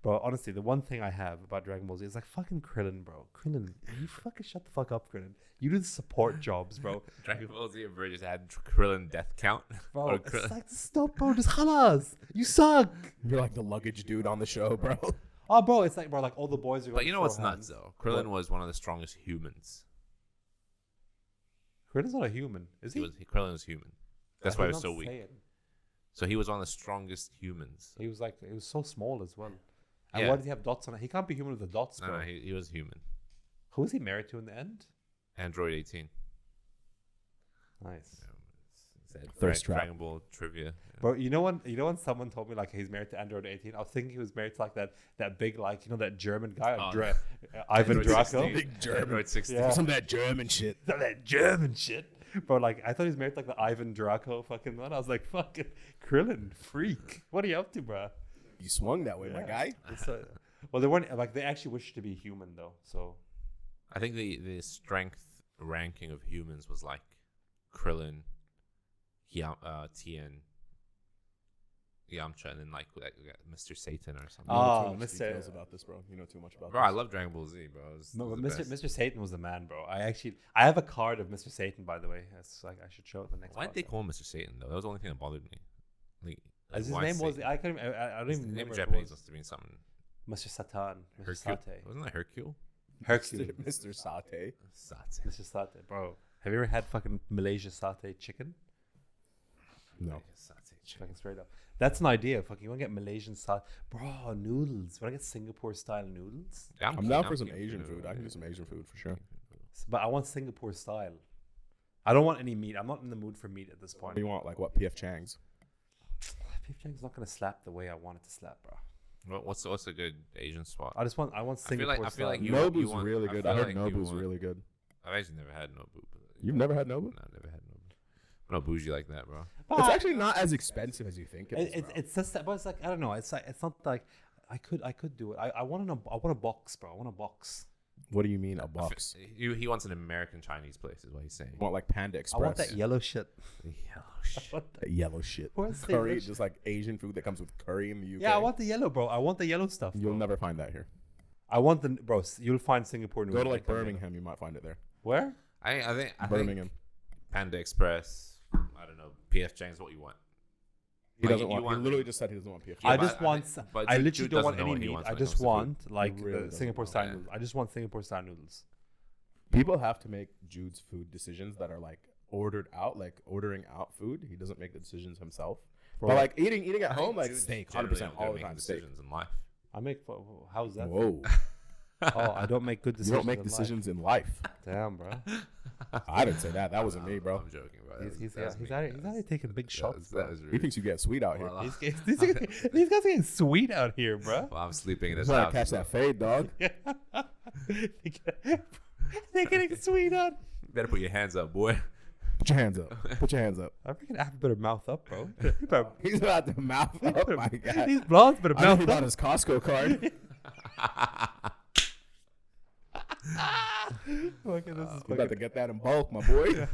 bro, honestly, the one thing I have about Dragon Ball Z is like fucking Krillin, bro. Krillin, you fucking shut the fuck up, Krillin. You do the support jobs, bro. Dragon Ball Z Abridged had Krillin death count. Bro, it's like, stop, bro. Just halas. You suck. You're like the luggage dude on the show, bro. Oh, bro, it's like, bro, like all the boys are going. But you know what's nuts, though? Krillin was one of the strongest humans. Krillin's not a human, is he? Krillin was human. That's why he was so weak. So he was one of the strongest humans. He was so small as well. And why does he have dots on it? He can't be human with the dots, bro. No, he was human. Who was he married to in the end? Android 18. Nice. Thirst trap. Dragon Ball trivia. Yeah. Bro, you know when someone told me like he's married to Android 18, I was thinking he was married to like that big, like, you know, that German guy, Ivan Draco. Big German. Android 16. Yeah. Some of that German shit. Bro, like, I thought he was married to like the Ivan Draco fucking one. I was like, fucking Krillin, freak. What are you up to, bro? You swung that way, my guy. Well, they weren't, like, they actually wished to be human, though, so. I think the strength ranking of humans was like Krillin, Tien, Yamcha, and then like Mr. Satan or something. Oh, Mr. Details about this, bro. You know too much about bro, this. I love Dragon Ball Z, bro. Mr. Satan was the man, bro. I have a card of Mr. Satan, by the way. It's like, I should show it the next. Why did they call him Mr. Satan though? That was the only thing that bothered me. Like as his name was, I don't even remember. Japanese must have been something. Mr. Satan, Mr. Sate. Wasn't that Hercule? Mr. Sate. Mr. Sate, bro. Have you ever had fucking Malaysia satay chicken? No. Fucking straight up. That's an idea. Fucking, you want to get Malaysian style, bro? Noodles. Want to get Singapore style noodles? Yeah, I'm down for some Asian food. I can do some Asian food for sure. But I want Singapore style. I don't want any meat. I'm not in the mood for meat at this point. What do you want? Like what? PF Chang's. PF Chang's not gonna slap the way I want it to slap, bro. What's a good Asian spot? I want Singapore style. I feel like Nobu's really good. I heard Nobu's really good. I've actually never had Nobu. You've never had Nobu? No, I've never had Nobu. I'm not bougie like that, bro. But it's actually not as expensive as you think it is. It's just that, but it's like, I don't know. It's like, it's not like I could do it. I want a box, bro. I want a box. What do you mean a box? He wants an American Chinese place, is what he's saying. You want like Panda Express? I want that yellow shit. That yellow shit. Curry, just like Asian food that comes with curry in the UK. Yeah, I want the yellow, bro. I want the yellow stuff. You'll never find that here. I want the bro. You'll find Singapore noodles. Go to like Birmingham, you might find it there. Where? I think Birmingham. Panda Express. I don't know. PF Chang's what you want. He doesn't want. He literally just said he doesn't want PF Chang's. I just want. I literally don't want any meat. I just want like really Singapore style noodles. I just want Singapore style noodles. People have to make Jude's food decisions that are like ordered out, like ordering out food. He doesn't make the decisions himself. Bro, but like eating at home, like steak, 100% all the time. Decisions in life. I make. How's that? Whoa. Oh, I don't make good decisions. You don't make decisions in life. Damn, bro. I didn't say that. That wasn't me, bro. I'm joking, bro. He's out here taking big shots. He thinks you get sweet out here. These guys are getting sweet out here, bro. Well, I'm sleeping in his house. house. Catch that fade, dog. They're getting sweet out. Better put your hands up, boy. Put your hands up. Put your hands up. I freaking have a better mouth up, bro. He's about to mouth up, my God. These blondes better mouth up. About his Costco card. Look at this. You about to get that in bulk, my boy.